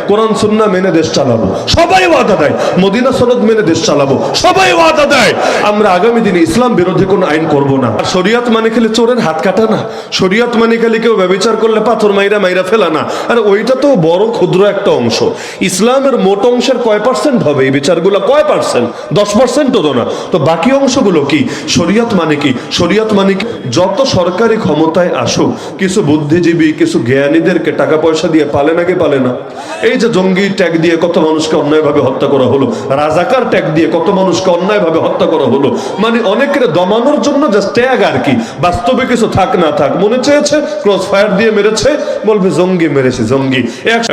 কোরআন সুন্নাহ মেনে দেশ চালাবো, সবাই ওয়াদা দেয়। মদিনা সনদ মেনে দেশ চালাবো, সবাই ওয়াদা দেয়। আমরা আগামী দিনে ইসলাম বিরোধী কোন আইন করব না। আর শরিয়ত মানে খেলে চোরের হাত কাটা না, শরিয়ত মানে খেলে কেউ ব্যভিচার করলে পাথর মাইরা ফেলা না। আর ওইটা তো বড় ক্ষুদ্র একটা অংশ। ইসলামের মোট অংশের কয় পার্সেন্ট হবে এই বিচারগুলো? কয় পার্সেন্ট? 10% তো না। তো বাকি অংশগুলো কি? শরিয়ত মানে কি? শরিয়ত মানে কি? যত সরকারি ক্ষমতায় আসুক, কিছু বুদ্ধিজীবী, কিছু জ্ঞানীদেরকে টাকা পয়সা দিয়ে পালে নাকি পালে না? এই যে জঙ্গি ট্যাগ দিয়ে কত মানুষকে অন্যায়ভাবে হত্যা করা হলো, রাজাকার ট্যাগ দিয়ে কত মানুষকে অন্যায়ভাবে হত্যা করা হলো, মানে অনেকের দমানোর জন্য জাস্ট ট্যাগ আর কি। বাস্তবে কিছু থাক না থাক, মনে চেয়েছে ক্রস ফায়ার দিয়ে মেরেছে, বলবে জঙ্গি মেরেছে জঙ্গি।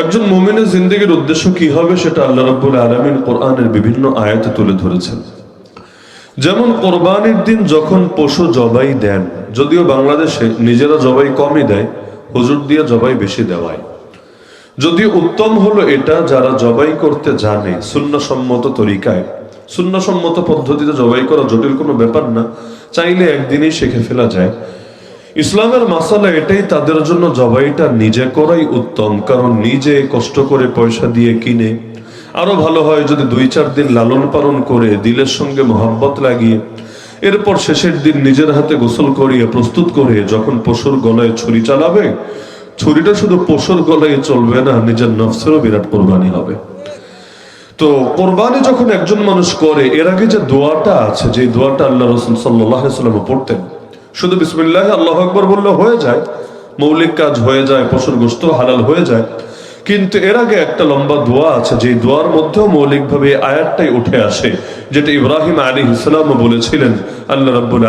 একজন মুমিনের জিন্দেগির উদ্দেশ্য কি হবে সেটা আল্লাহ রাব্বুল আলামিন কোরআনের বিভিন্ন আয়াতে তুলে ধরেছেন। যেমন কোরবানির দিন যখন পশু জবাই দেন, যদিও বাংলাদেশে নিজেরা জবাই কমই দেয়, হুজুর দিয়ে জবাই বেশি দেওয়ায়। যদিও উত্তম হলো এটা, যারা জবাই করতে জানে সুন্নাহসম্মত তরিকায়, সুন্নাহসম্মত পদ্ধতিতে জবাই করা জটিল কোনো ব্যাপার না, চাইলে একদিনই শিখে ফেলা যায়। ইসলামের মাসালা এটাই, তাদের জন্য জবাইটা নিজে করাই উত্তম, কারণ নিজে কষ্ট করে পয়সা দিয়ে কিনে। আরো ভালো হয় যদি 2-4 দিন লালন পালন করে দিলের সঙ্গে মোহাব্বত লাগিয়ে এরপর শেষের দিন নিজের হাতে গোসল করিয়ে প্রস্তুত করে যখন পশুর গলায় ছুরি চালাবে, ছুরিটা শুধু পশুর গলায় চলবে না, নিজের নফসেরও বিরাট কোরবানি হবে। তো কোরবানি যখন একজন মানুষ করে, এর আগে যে দোয়াটা আছে, যে দোয়াটা আল্লাহ রাসূল সাল্লাল্লাহু আলাইহি ওয়াসাল্লাম পড়তেন, শুধু বিসমিল্লাহ আল্লাহু আকবার বললে হয়ে যায়, মৌলিক কাজ হয়ে যায়, পশুর গোশত হালাল হয়ে যায়। কিন্তু এর আগে একটা লম্বা দোয়া আছে, যে দোয়ার মধ্যেও মৌলিকভাবে আয়াতটাই উঠে আসে, যেটা ইব্রাহিম আলাইহিস সালাম বলেছিলেন আল্লাহ রাব্বুল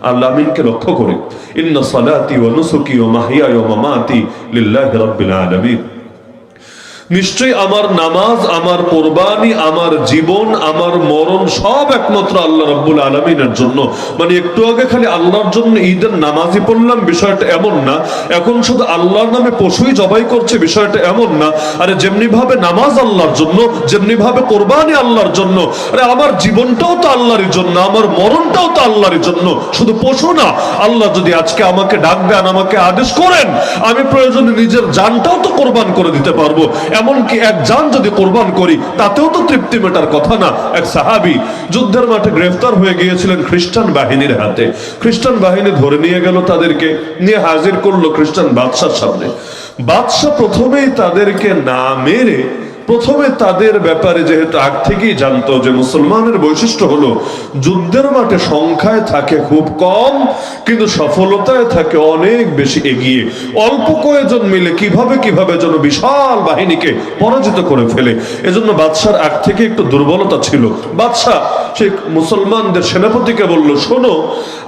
আলামিনকে লক্ষ্য করে, ইন্না সালাতি ওয়া নুসুকি ওয়া মাহইয়ায়া ওয়া মামাতি লিল্লাহি রাব্বিল আলামিন। নিশ্চয়ই আমার নামাজ, আমার কোরবানি, আমার জীবন, আমার মরণ সব একমাত্র আল্লাহ রাব্বুল আলামিনের জন্য। মানে একটু আগে খালি আল্লাহর জন্য ঈদের নামাজি পড়লাম, বিষয়টা এমন না। এখন শুধু আল্লাহর নামে পশুই জবাই করছে, বিষয়টা এমন না। আরে যেমনি ভাবে নামাজ আল্লাহর জন্য, যেমনি ভাবে কোরবানি আল্লাহর জন্য, আরে আমার জীবনটাও তো আল্লাহরই জন্য, আমার মরণটাও তো আল্লাহরই জন্য, শুধু পশু না। আল্লাহ যদি আজকে আমাকে ডাক দেন, আমাকে আদেশ করেন, আমি প্রয়োজনে নিজের জানটাও তো কোরবান করে দিতে পারবো। এমনকি এক জান যদি কোরবান করি, তাতেও তো তৃপ্তি মেটার কথা না। এক সাহাবী যুদ্ধের মাঠে গ্রেফতার হয়ে গিয়েছিলেন খ্রিস্টান বাহিনীর হাতে। খ্রিস্টান বাহিনী ধরে নিয়ে গেল, তাদেরকে নিয়ে হাজির করলো খ্রিস্টান বাদশার সামনে। বাদশাহ প্রথমেই তাদেরকে না মেরে, প্রথমে তাদের ব্যাপারে যেহেতু আগ থেকেই জানতো যে মুসলমানের বৈশিষ্ট্য হলো যুদ্ধের মাঠে সংখ্যায় থাকে খুব কম, কিন্তু সফলতায় থাকে অনেক বেশি এগিয়ে। অল্প কয়েকজন মিলে কিভাবে যেন বিশাল বাহিনীকে পরাজিত করে ফেলে। এজন্য বাদশার আগ থেকে একটু দুর্বলতা ছিল। বাদশাহ সে মুসলমানদের সেনাপতিকে বলল, শোনো,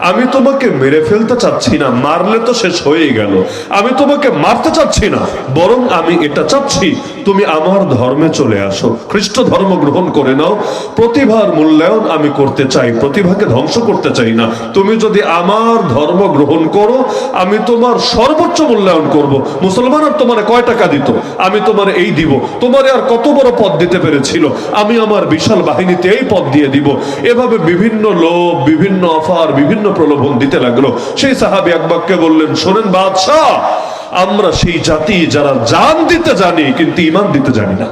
আমি তোমাকে মেরে ফেলতে চাচ্ছি না, মারলে তো শেষ হয়েই গেল। আমি তোমাকে মারতে চাচ্ছি না, বরং আমি এটা চাচ্ছি তুমি আমার ধর্মে চলে আসো, খ্রিস্ট ধর্ম গ্রহণ করে নাও। প্রতিভার মূল্যায়ন আমি করতে চাই, প্রতিভাকে ধ্বংস করতে চাই না। তুমি যদি আমার ধর্ম গ্রহণ করো, আমি তোমার সর্বোচ্চ মূল্যায়ন করব। মুসলমান আর তোমার কয় টাকা দিত, আমি তোমার এই দিব। তোমার আর কত বড় পদ দিতে পেরেছিল, আমি আমার বিশাল বাহিনীতে এই পদ দিয়ে দিব। এভাবে বিভিন্ন লোভ, বিভিন্ন অফার, বিভিন্ন প্রলোভন দিতে লাগলো। সেই সাহাবী এক বাক্যে বললেন, শোনেন বাদশাহ, আমরা সেই জাতি যারা জান দিতে জানি কিন্তু ঈমান দিতে জানি না।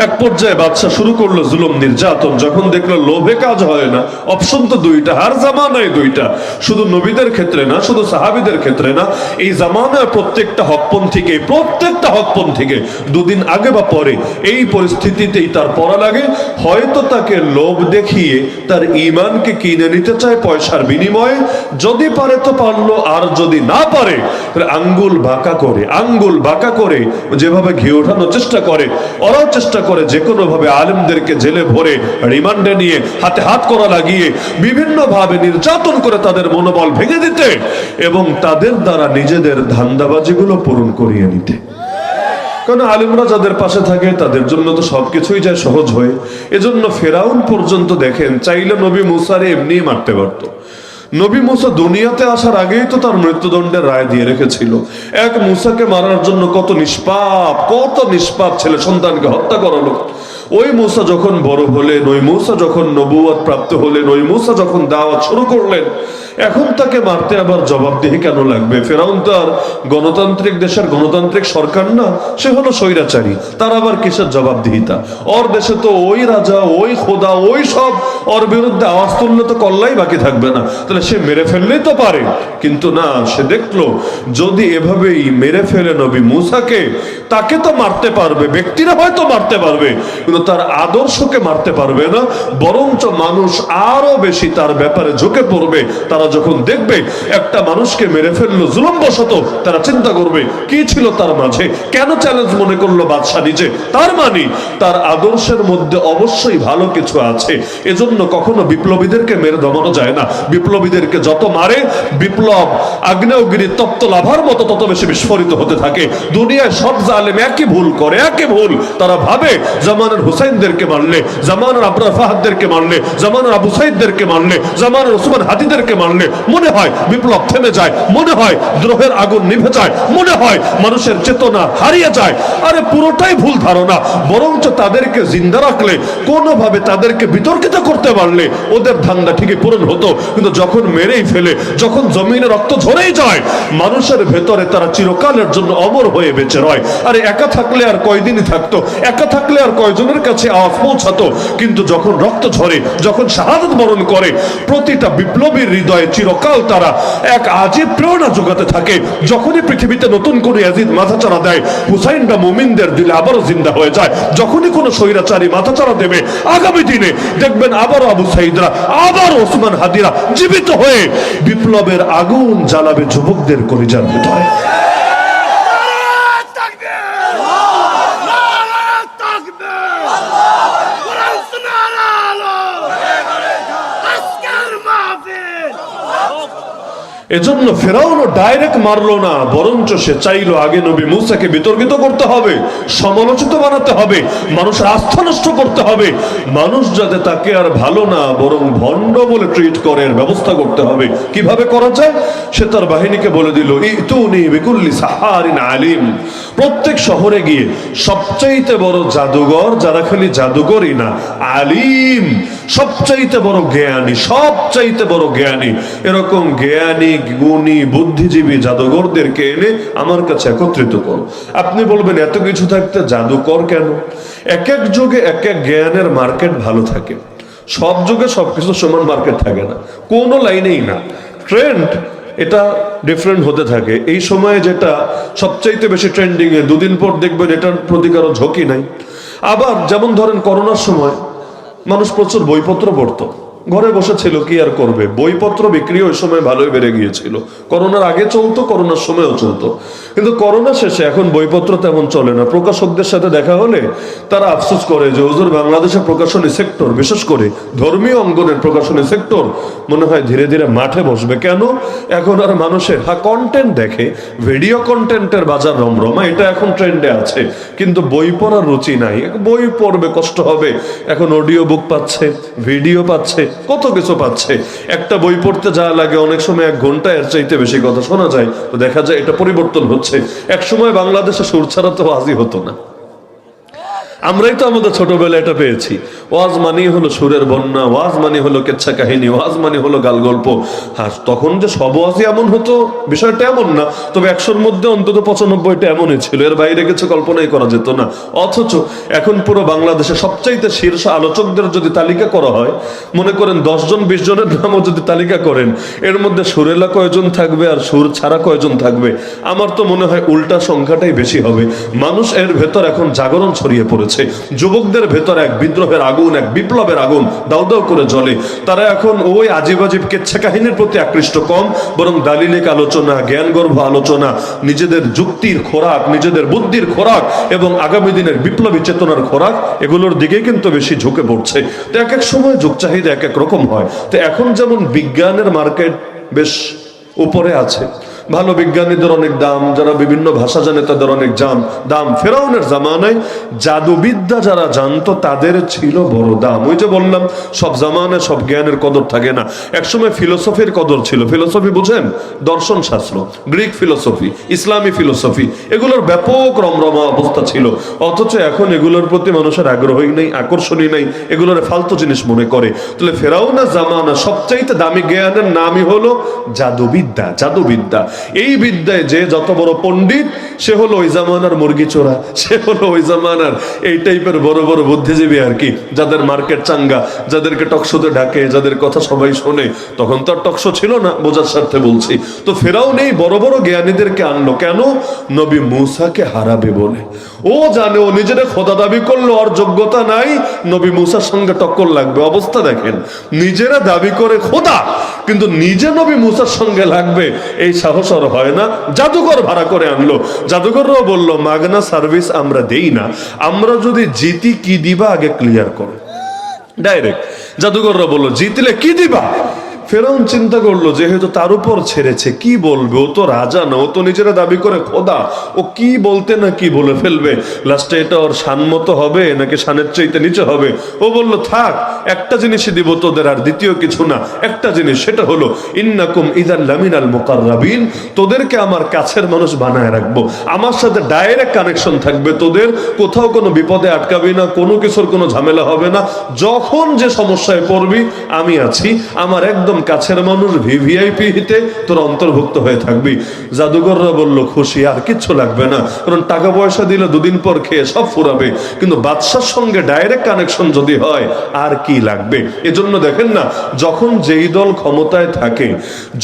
এক পর্যায়ে বাদশা শুরু করলো জুলুম নির্যাতন। যখন দেখলো লোভে কাজ হয় না, অপশন তো দুইটা, হার জামানায় দুইটা, শুধু নবীদের ক্ষেত্রে না, শুধু সাহাবীদের ক্ষেত্রে না, এই জামানায় প্রত্যেকটা হকপন্থীকে দুদিন আগে বা পরে এই পরিস্থিতিতেই তার পড়া লাগে। হয়তো তাকে লোভ দেখিয়ে তার ঈমানকে কিনে নিতে চায় পয়সার বিনিময়ে, যদি পারে তো পারলো, আর যদি না পারে তাহলে আঙ্গুল বাঁকা করে যেভাবে ঘি ওঠানোর চেষ্টা করে, ওরাও চেষ্টা করে যে কোনো ভাবে আলেমদেরকে জেলে ভরে রিমান্ডে নিয়ে হাতে হাত করা লাগিয়ে বিভিন্ন ভাবে নির্যাতন করে তাদের মনোবল ভেঙে দিতে এবং তাদের দ্বারা নিজেদের ধান্দাবাজিগুলো পূরণ করিয়ে নিতে। কারণ আলেমরা যাদের পাশে থাকে তাদের জন্য তো সবকিছুই যায় সহজ হয়ে। এজন্য ফেরাউন পর্যন্ত দেখেন চাইলে নবী মুসারে এমনি মারতে পারত। নবী মুসা দুনিয়াতে আসার আগেই তো তার মৃত্যুদণ্ডের রায় দিয়ে রেখেছিল। এক মুসাকে মারার জন্য কত নিষ্পাপ ছেলে সন্তানকে হত্যা করালো। ওই মুসা যখন বড় হলেন, ওই মুসা যখন নবুয়ত প্রাপ্ত হলেন, ওই মুসা যখন দাওয়াত শুরু করলেন, এখন তাকে মারতে আবার জবাবদিহি কেন লাগবে? ফেরাউন তো আর গণতান্ত্রিক দেশের গণতান্ত্রিক সরকার না, সে হলো স্বৈরাচারী, তার আবার কিসের জবাবদিহিতা? ওর দেশে তো ওই রাজা, ওই খোদা, ওই সব ওর বিরুদ্ধে আওয়াজ তুললে তো কল্লাই বাকি থাকবে না, তাহলে সে মেরে ফেললেই তো পারে। কিন্তু না, সে দেখলো যদি এভাবেই মেরে ফেলে নবী মুসাকে, তাকে তো মারতে পারবে, ব্যক্তিরা হয়তো মারতে পারবে, কিন্তু তার আদর্শকে মারতে পারবে না। বরঞ্চ মানুষ আরো বেশি তার ব্যাপারে ঝুঁকে পড়বে। তারা যখন দেখবে একটা মানুষকে মেরে ফেললো জুলুমবশত, তারা চিন্তা করবে কি ছিল তার মাঝে, কেন চ্যালেঞ্জ মনে করলো বাদশাহ নিজে। তার মানে তার আদর্শের মধ্যে অবশ্যই ভালো কিছু আছে। এজন্য কখনো বিপ্লবীদেরকে মেরে দমানো যায় না। বিপ্লবীদেরকে যত মারে, বিপ্লব আগ্নেয়গিরি তপ্ত লাভার মতো তত বেশি বিস্ফোরিত হতে থাকে। দুনিয়ায় সব জালেম একই ভুল করে, একই ভুল। তারা ভাবে জামানের হুসাইনদেরকে মারলে, জামানের আবরার ফাহাদদেরকে মারলে, জামানের আবু সাইদদেরকে মারলে, জামানের ওসমান হাদিদেরকে মারলে মনে হয় বিপ্লব থেমে যায়, মনে হয় দ্রোহের আগুন নিভে যায়, মনে হয় মানুষের চেতনা হারিয়ে যায়। আরে পুরোটাই ভুল ধারণা। বরঞ্চ তাদেরকে জিন্দা রাখলে, কোনোভাবে তাদেরকে বিতর্কিত করতে পারলে ওদের ধান্দা ঠিকই পূরণ হতো। কিন্তু যখন মেরেই ফেলে, যখন জমিনে রক্ত ঝরেই যায়, মানুষের ভেতরে তারা চিরকালের জন্য অমর হয়ে বেঁচে রয়। আরে একা থাকলে আর কয়দিনই থাকতো, একা থাকলে আর কয়জনের কাছে আওয়াজ পৌঁছাতো। কিন্তু যখন রক্ত ঝরে, যখন শাহাদাত বরণ করে, প্রতিটা বিপ্লবীর হৃদয়ে চিরকাল তারা এক আজীব প্রেরণা যোগাতে থাকে। যখনই পৃথিবীতে নতুন করে ইয়াজিদ মাথাচাড়া দেয়, হুসাইনরা মুমিনদের দিলে আবারও জিন্দা হয়ে যায়। যখনই কোনো স্বৈরাচারী মাথাচাড়া দেবে, আগামী দিনে দেখবেন আবারও আবু সাইদরা, আবারও ওসমান হাদিরা জীবিত হয়ে বিপ্লবের আগুন জ্বালাবে যুবকদের কলিজার ভিতরে। এজন্য ফেরাউনও ডাইরেক্ট মারলো না, বরঞ্চ সে চাইলো আগে নবী মুসাকে বিতর্কিত করতে হবে, সমালোচিত বানাতে হবে, মানুষের আস্থা নষ্ট করতে হবে। মানুষ যাতে তাকে আর ভালো না বরং ভণ্ড বলে ট্রিট করে এর ব্যবস্থা করতে হবে। কিভাবে করা যায়? সে তার বাহিনীকে বলে দিল, ইতুনি বিকুল্লি সাহারিন আলিম। প্রত্যেক শহরে গিয়ে সবচাইতে বড় জাদুঘর, যারা খালি জাদুঘরই না, আলিম, সবচাইতে বড় জ্ঞানী, সবচাইতে বড় জ্ঞানী, এরকম জ্ঞানী গুণী বুদ্ধিজীবী জাদুঘরদেরকে এনে আমার কাছে একত্রিত করো। আপনি বলবেন এত কিছু থাকতে জাদুকর কেন? এক এক যুগে এক এক জ্ঞানের মার্কেট ভালো থাকে। সব যুগে সবকিছু সমান মার্কেট থাকে না, কোনো লাইনেই না। ট্রেন্ড এটা ডিফারেন্ট হতে থাকে। এই সময়ে যেটা সবচাইতে বেশি ট্রেন্ডিং এ, দুদিন পর দেখবেন এটার প্রতি কারো ঝোঁকি নাই। আবার যেমন ধরেন করোনার সময় মানুষ প্রচুর বইপত্র পড়তো, ঘরে বসে ছিল, কি আর করবে। বইপত্র বিক্রি ওই সময় ভালোই বেড়ে গিয়েছিল। করোনার আগে চলতো, করোনার সময়ও চলতো, কিন্তু করোনা শেষে এখন বইপত্র তেমন চলে না। প্রকাশকদের সাথে দেখা হলে তারা আফসোস করে যে হুজুর, বাংলাদেশের প্রকাশনী সেক্টর, বিশেষ করে ধর্মীয় অঙ্গনের প্রকাশনী সেক্টর মনে হয় ধীরে ধীরে মাঠে বসবে। কেন? এখন আর মানুষের কন্টেন্ট দেখে, ভিডিও কন্টেন্টের বাজার রমরমা, এটা এখন ট্রেন্ডে আছে, কিন্তু বই পড়ার রুচি নাই। বই পড়বে কষ্ট হবে, এখন অডিও বুক পাচ্ছে, ভিডিও পাচ্ছে, কত কিছু পাচ্ছে। একটা বই পড়তে যা লাগে অনেক সময় 1 ঘন্টা, এর চাইতে বেশি কথা শোনা যায়। তো দেখা যায় এটা পরিবর্তন হচ্ছে। এক সময় বাংলাদেশে সুর ছাড়া তো ওয়াজই হতো না। আমরাই তো আমাদের ছোটবেলায় এটা পেয়েছি। ওয়াজ মানেই হলো সুরের বন্যা, ওয়াজ মানে হলো কেচ্ছা কাহিনী, ওয়াজ মানে হলো গাল গল্প। হ্যাঁ, তখন যে সব ওয়াজই এমন হতো বিষয়টা এমন না, তবে 100-র মধ্যে অন্তত 95টা এমনই ছিল, এর বাইরে কিছু কল্পনাই করা যেত না। অথচ এখন পুরো বাংলাদেশে সবচাইতে শীর্ষ আলোচকদের যদি তালিকা করা হয়, মনে করেন 10 জন 20 জনের নামও যদি তালিকা করেন, এর মধ্যে সুরেলা কয়জন থাকবে আর সুর ছাড়া কয়জন থাকবে? আমার তো মনে হয় উল্টা সংখ্যাটাই বেশি হবে। মানুষ এর ভেতর এখন জাগরণ ছড়িয়ে পড়েছে। যুবকদের ভেতর এক বিদ্রোহের আগুন, এক বিপ্লবের আগুন দাউ দাউ করে জ্বলে। তারা এখন ওই আজিব আজিব কেচ্ছা কাহিনীর প্রতি আকৃষ্ট কম, বরং দালিলিক আলোচনা, জ্ঞানগর্ভ আলোচনা, নিজেদের যুক্তির খোরাক, নিজেদের বুদ্ধির খোরাক এবং আগামী দিনের বিপ্লবী চেতনার খোরাক, এগুলোর দিকে কিন্তু বেশি ঝুঁকে পড়ছে। তো এক এক সময় যুগ চাহিদা এক এক রকম হয়। তো এখন যেমন বিজ্ঞানের মার্কেট বেশ উপরে আছে, ভালো বিজ্ঞানীদের অনেক দাম, যারা বিভিন্ন ভাষা জানে তাদের অনেক দাম। ফেরাউনের জামানায় জাদুবিদ্যা যারা জানতো তাদের ছিল বড় দাম। ওই যে বললাম, সব জামানায় সব জ্ঞানের কদর থাকে না। একসময় ফিলোসফির কদর ছিল। ফিলোসফি বুঝেন? দর্শন শাস্ত্র, গ্রিক ফিলোসফি, ইসলামী ফিলোসফি, এগুলোর ব্যাপক রমরমা অবস্থা ছিল। অথচ এখন এগুলোর প্রতি মানুষের আগ্রহই নেই, আকর্ষণই নেই, এগুলোর ফালতু জিনিস মনে করে। তাহলে ফেরাউনের জামানা সবচাইতে দামি জ্ঞানের নামই হলো জাদুবিদ্যা। জাদুবিদ্যা, এই বিদ্যায় যে যত বড় পণ্ডিত, সে হলো ওই জামানার মুরগি চোরা, সে হলো ওই জামানার এই টাইপের বড় বড় বুদ্ধিজীবী আর কি, যাদের মার্কেট চাঙ্গা, যাদেরকে টকশোতে ডাকে, যাদের কথা সবাই শোনে। তখন তো আর টকশো ছিল না, বোঝার স্বার্থে বলছি। তো ফেরাউন এই বড় বড় জ্ঞানীদেরকে আনলো কেন? নবী মূসাকে হারাবে বলে। ও জানে ও নিজেরা খোদা দাবি করলো, ওর যোগ্যতা নাই, নবী মূসার সঙ্গে টক্কর লাগবে। অবস্থা দেখেন, নিজেরা দাবি করে খোদা, কিন্তু নিজে নবী মূসার সঙ্গে লাগবে, এই সাহস আর হয় না। জাদুঘর ভাড়া করে আনলো। জাদুঘররাও বললো, মাগনা সার্ভিস আমরা দেই না, আমরা যদি জিতি কি দিবা আগে ক্লিয়ার করো। ডাইরেক্ট জাদুঘররা বললো, জিতলে কি দিবা? ফেরাউন চিন্তা করলো, যেহেতু তার উপর ছেড়েছে, কি বলবে? ও তো রাজা না, ও তো নিজেরা দাবি করে খোদা, ও কি বলতে না কি বলে ফেলবে। লাস্টে এটা ওর শানমতো হবে নাকি শানের চাইতে নিচে হবে? ও বলল, থাক, একটা জিনিসই দিব তোদের, আর দ্বিতীয় কিছু না। একটা জিনিস, সেটা হলো ইন্নাকুম ইযাল লামিনাল মুকাররাবিন, তোদেরকে আমার কাছের মানুষ বানায় রাখবো, আমার সাথে ডাইরেক্ট কানেকশন থাকবে তোদের, কোথাও কোনো বিপদে আটকাবি না, কোনো কিছুর কোনো ঝামেলা হবে না। যখন যে সমস্যায় পড়বি আমি আছি, আমার একদম কাছের মানুষ, ভিভিআইপি হিতে তোর অন্তর্ভুক্ত হয়ে থাকবি। জাদুঘররা বলল, খুশি, আর কিচ্ছু লাগবে না, কারণ টাকা পয়সা দিলে দুদিন পর খেয়ে সব ফুরাবে, কিন্তু বাদশার সঙ্গে ডাইরেক্ট কানেকশন যদি হয় আর কি লাগবে। এজন্য দেখেন না, যখন যেই দল ক্ষমতায় থাকে,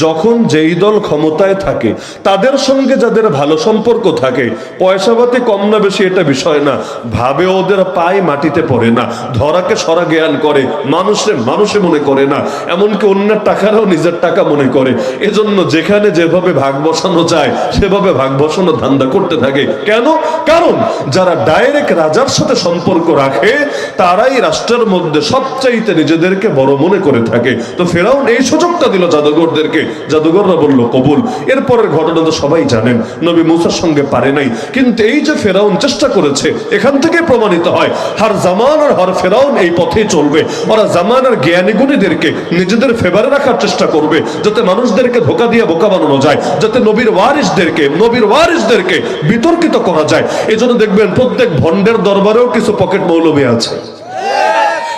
যখন যেই দল ক্ষমতায় থাকে, তাদের সঙ্গে যাদের ভালো সম্পর্ক থাকে, পয়সাপাতি কম না বেশি এটা বিষয় না, ভাবে ওদের পায় মাটিতে পড়ে না, ধরাকে সরা জ্ঞান করে, মানুষে মনে করে না, এমনকি অন্যের টাকারাও নিজের টাকা মনে করে। এজন্য যেখানে যেভাবে ভাগ বসানো যায় সেভাবে ভাগ বসানো ধান্দা করতে থাকে। কেন? কারণ যারা ডাইরেক্ট রাজার সাথে সম্পর্ক রাখে, তারাই রাষ্ট্রের মধ্যে সবচাইতে নিজেদেরকে বড় মনে করে থাকে। তো ফেরাউন এই সুযোগটা দিল জাদুঘরদেরকে। জাদুঘররা বলল কবুল। এরপরের ঘটনা তো সবাই জানেন, নবী মূসার সঙ্গে পারে নাই, কিন্তু এই যে ফেরাউন চেষ্টা করেছে, এখান থেকে প্রমাণিত হয় হার জামান আর হার ফেরাউন এই পথেই চলবে। ওরা জামানার জ্ঞানী গুণীদেরকে নিজেদের ফেভারে রাখার চেষ্টা করবে, যাতে মানুষদেরকে ধোকা দিয়ে বোকা বানানো যায়, যাতে নবীর ওয়ারিসদেরকে বিতর্কিত করা যায়। এই জন্য দেখবেন প্রত্যেক ভণ্ডের দরবারেও কিছু পকেট মৌলবী আছে।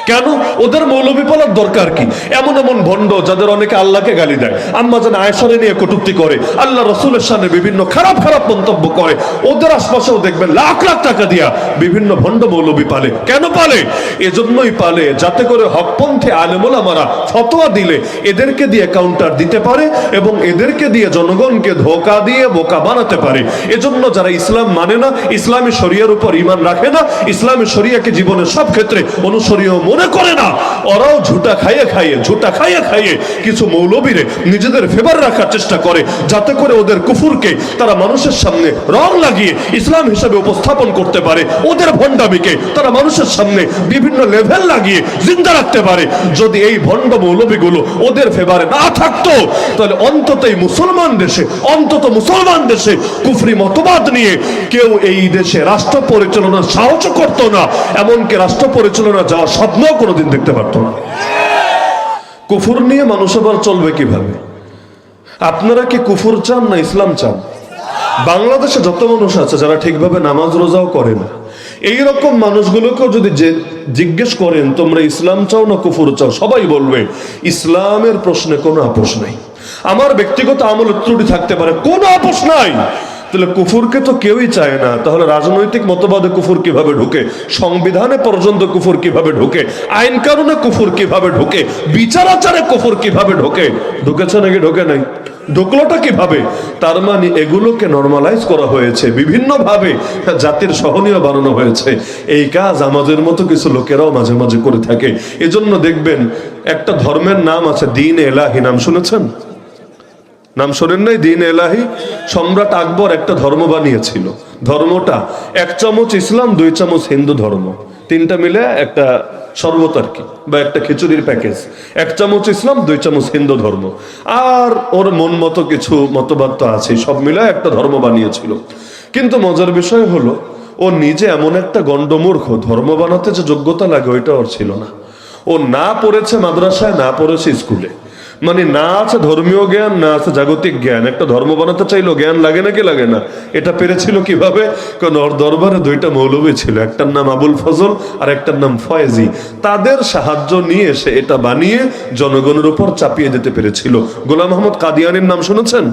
কেন? ওদের মৌলবী বলার দরকার কি? এমন এমন ভণ্ড যাদের অনেকে আল্লাহকে গালি দেয়, আম্মা জান আয়েশারে নিয়ে কটূক্তি করে, আল্লাহ রসুলের সামনে বিভিন্ন খারাপ খারাপ মন্তব্য করে, ওদের আশপাশেও দেখবেন লাখ লাখ টাকা দিয়া বিভিন্ন ভণ্ড মৌলবী পালে। কেন পালে? এজন্যই পালে যাতে করে হকপন্থী আলেম ওলামারা ফতোয়া দিলে এদেরকে দিয়ে কাউন্টার দিতে পারে এবং এদেরকে দিয়ে জনগণকে ধোঁকা দিয়ে বোকা বানাতে পারে। এজন্য যারা ইসলাম মানে না, ইসলামী শরিয়ার উপর ঈমান রাখে না, ইসলামী শরিয়াকে জীবনের সব ক্ষেত্রে অনুসরণীয় মনে করে না, ওরাও ঝুটা খাইয়ে কিছু মৌলবীরে নিজেদের ফেভার রাখার চেষ্টা করে, যাতে করে ওদের কুফুরকে তারা মানুষের সামনে রং লাগিয়ে ইসলাম হিসেবে উপস্থাপন করতে পারে, ওদের ভণ্ডামিকে তারা মানুষের সামনে বিভিন্ন লেভেল লাগিয়ে জিন্দা রাখতে পারে। যদি এই ভণ্ড মৌলবীগুলো ওদের ফেভারে না থাকতো, তাহলে অন্তত মুসলমান দেশে কুফরি মতবাদ নিয়ে কেউ এই দেশে রাষ্ট্র পরিচালনার সাহস করতো না, এমনকি রাষ্ট্র পরিচালনা যাওয়ার স্বপ্ন কোনোদিন দেখতে পারতো না। কুফর নিয়ে মানুষ আবার চলবে কিভাবে? আপনারা কি কুফর চান না ইসলাম চান? বাংলাদেশে যত মানুষ আছে যারা ঠিকভাবে নামাজ রোজাও করে না, এইরকম মানুষগুলোকেও যদি জিজ্ঞেস করেন তোমরা ইসলাম চাও না কুফর চাও, সবাই বলবে ইসলামের প্রশ্নে কোনো আপোষ নাই। আমার ব্যক্তিগত আমল ত্রুটি থাকতে পারে, কোনো আপোষ নাই। তাহলে কুফুরকে তো কেউই চায় না, তাহলে রাজনৈতিক মতবাদে কুফুর কিভাবে ঢুকে, সংবিধানে পর্যন্ত কুফুর কিভাবে ঢুকে, আইন কানুনে কুফুর কিভাবে ঢুকে, বিচার আচারে কুফুর কিভাবে ঢুকেছে নাকি ঢোকে নাই? ঢুকলোটা কিভাবে? তার মানে এগুলোকে নরমালাইজ করা হয়েছে, বিভিন্ন ভাবে জাতির সহনীয় বানানো হয়েছে। এই কাজ আমাদের মতো কিছু লোকেরাও মাঝে মাঝে করে থাকে। এজন্য দেখবেন একটা ধর্মের নাম আছে দ্বীন এলাহি, নাম শুনেছেন? নাম শোনেন নাই? দ্বীন এলাহি। সম্রাট আকবর একটা ধর্ম বানিয়েছিল, ধর্মটা 1 চামচ ইসলাম 2 চামচ হিন্দু ধর্ম। তিনটা মিলে একটা শরবত আর কি, বা একটা খিচুড়ির প্যাকেজ। 1 চামচ ইসলাম, 2 চামচ হিন্দু ধর্ম, আর ওর মন মতো কিছু মতবাদ তো আছে, সব মিলে একটা ধর্ম বানিয়েছিল। কিন্তু মজার বিষয় হলো ও নিজে এমন একটা গণ্ডমূর্খ, ধর্ম বানাতে যে যোগ্যতা লাগে ওইটা ওর ছিল না। ও না পড়েছে মাদ্রাসায়, না পড়েছে স্কুলে, মানে না আছে ধর্মীয় জ্ঞান, না আছে জাগতিক জ্ঞান। একটা ধর্ম বানাতে চাইলো, জ্ঞান লাগে নাকি লাগে না? এটা পেরেছিল কিভাবে? কারণ ওর দরবারে 2টা মৌলবী ছিল, একটার নাম আবুল ফজল আর একটার নাম ফয়েজি। তাদের সাহায্য নিয়ে সে এটা বানিয়ে জনগণের উপর চাপিয়ে দিতে পেরেছিল। গোলাম আহমদ কাদিয়ানির নাম শুনেছেন?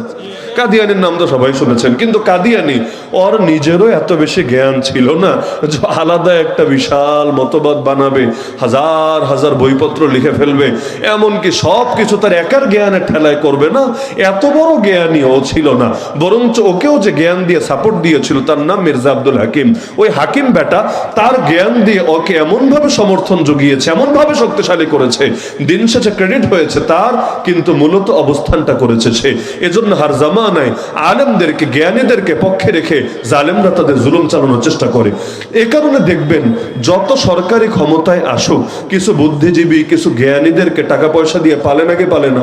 কাদিয়ানির নাম তো সবাই শুনেছেন, কিন্তু কাদিয়ানি ওর নিজেরও এত বেশি জ্ঞান ছিল না যে আলাদা একটা বিশাল মতবাদ বানাবে, হাজার হাজার বইপত্র লিখে ফেলবে, এমনকি সব কিছু তার একার জ্ঞানের ঠেলায় করবে না। এত বড় জ্ঞানী ও ছিল না, বরঞ্চ ওকেও যে জ্ঞান দিয়ে সাপোর্ট দিয়েছিল তার নাম মির্জা আব্দুল হাকিম। ওই হাকিম বেটা তার জ্ঞান দিয়ে ওকে এমন ভাবে সমর্থন জুগিয়েছে, এমন ভাবে শক্তিশালী করেছে, দিন শেষে ক্রেডিট হয়েছে তার, কিন্তু মূলত অবস্থানটা করেছে সে। এজন্য হার জামানায় আলেমদেরকে, জ্ঞানীদেরকে পক্ষে রেখে জালেমরা তাদের জুলুম চালানোর চেষ্টা করে। এ কারণে দেখবেন যত সরকারি ক্ষমতায় আসুক, কিছু বুদ্ধিজীবী, কিছু জ্ঞানীদেরকে টাকা পয়সা দিয়ে পালে নাকি পালে না?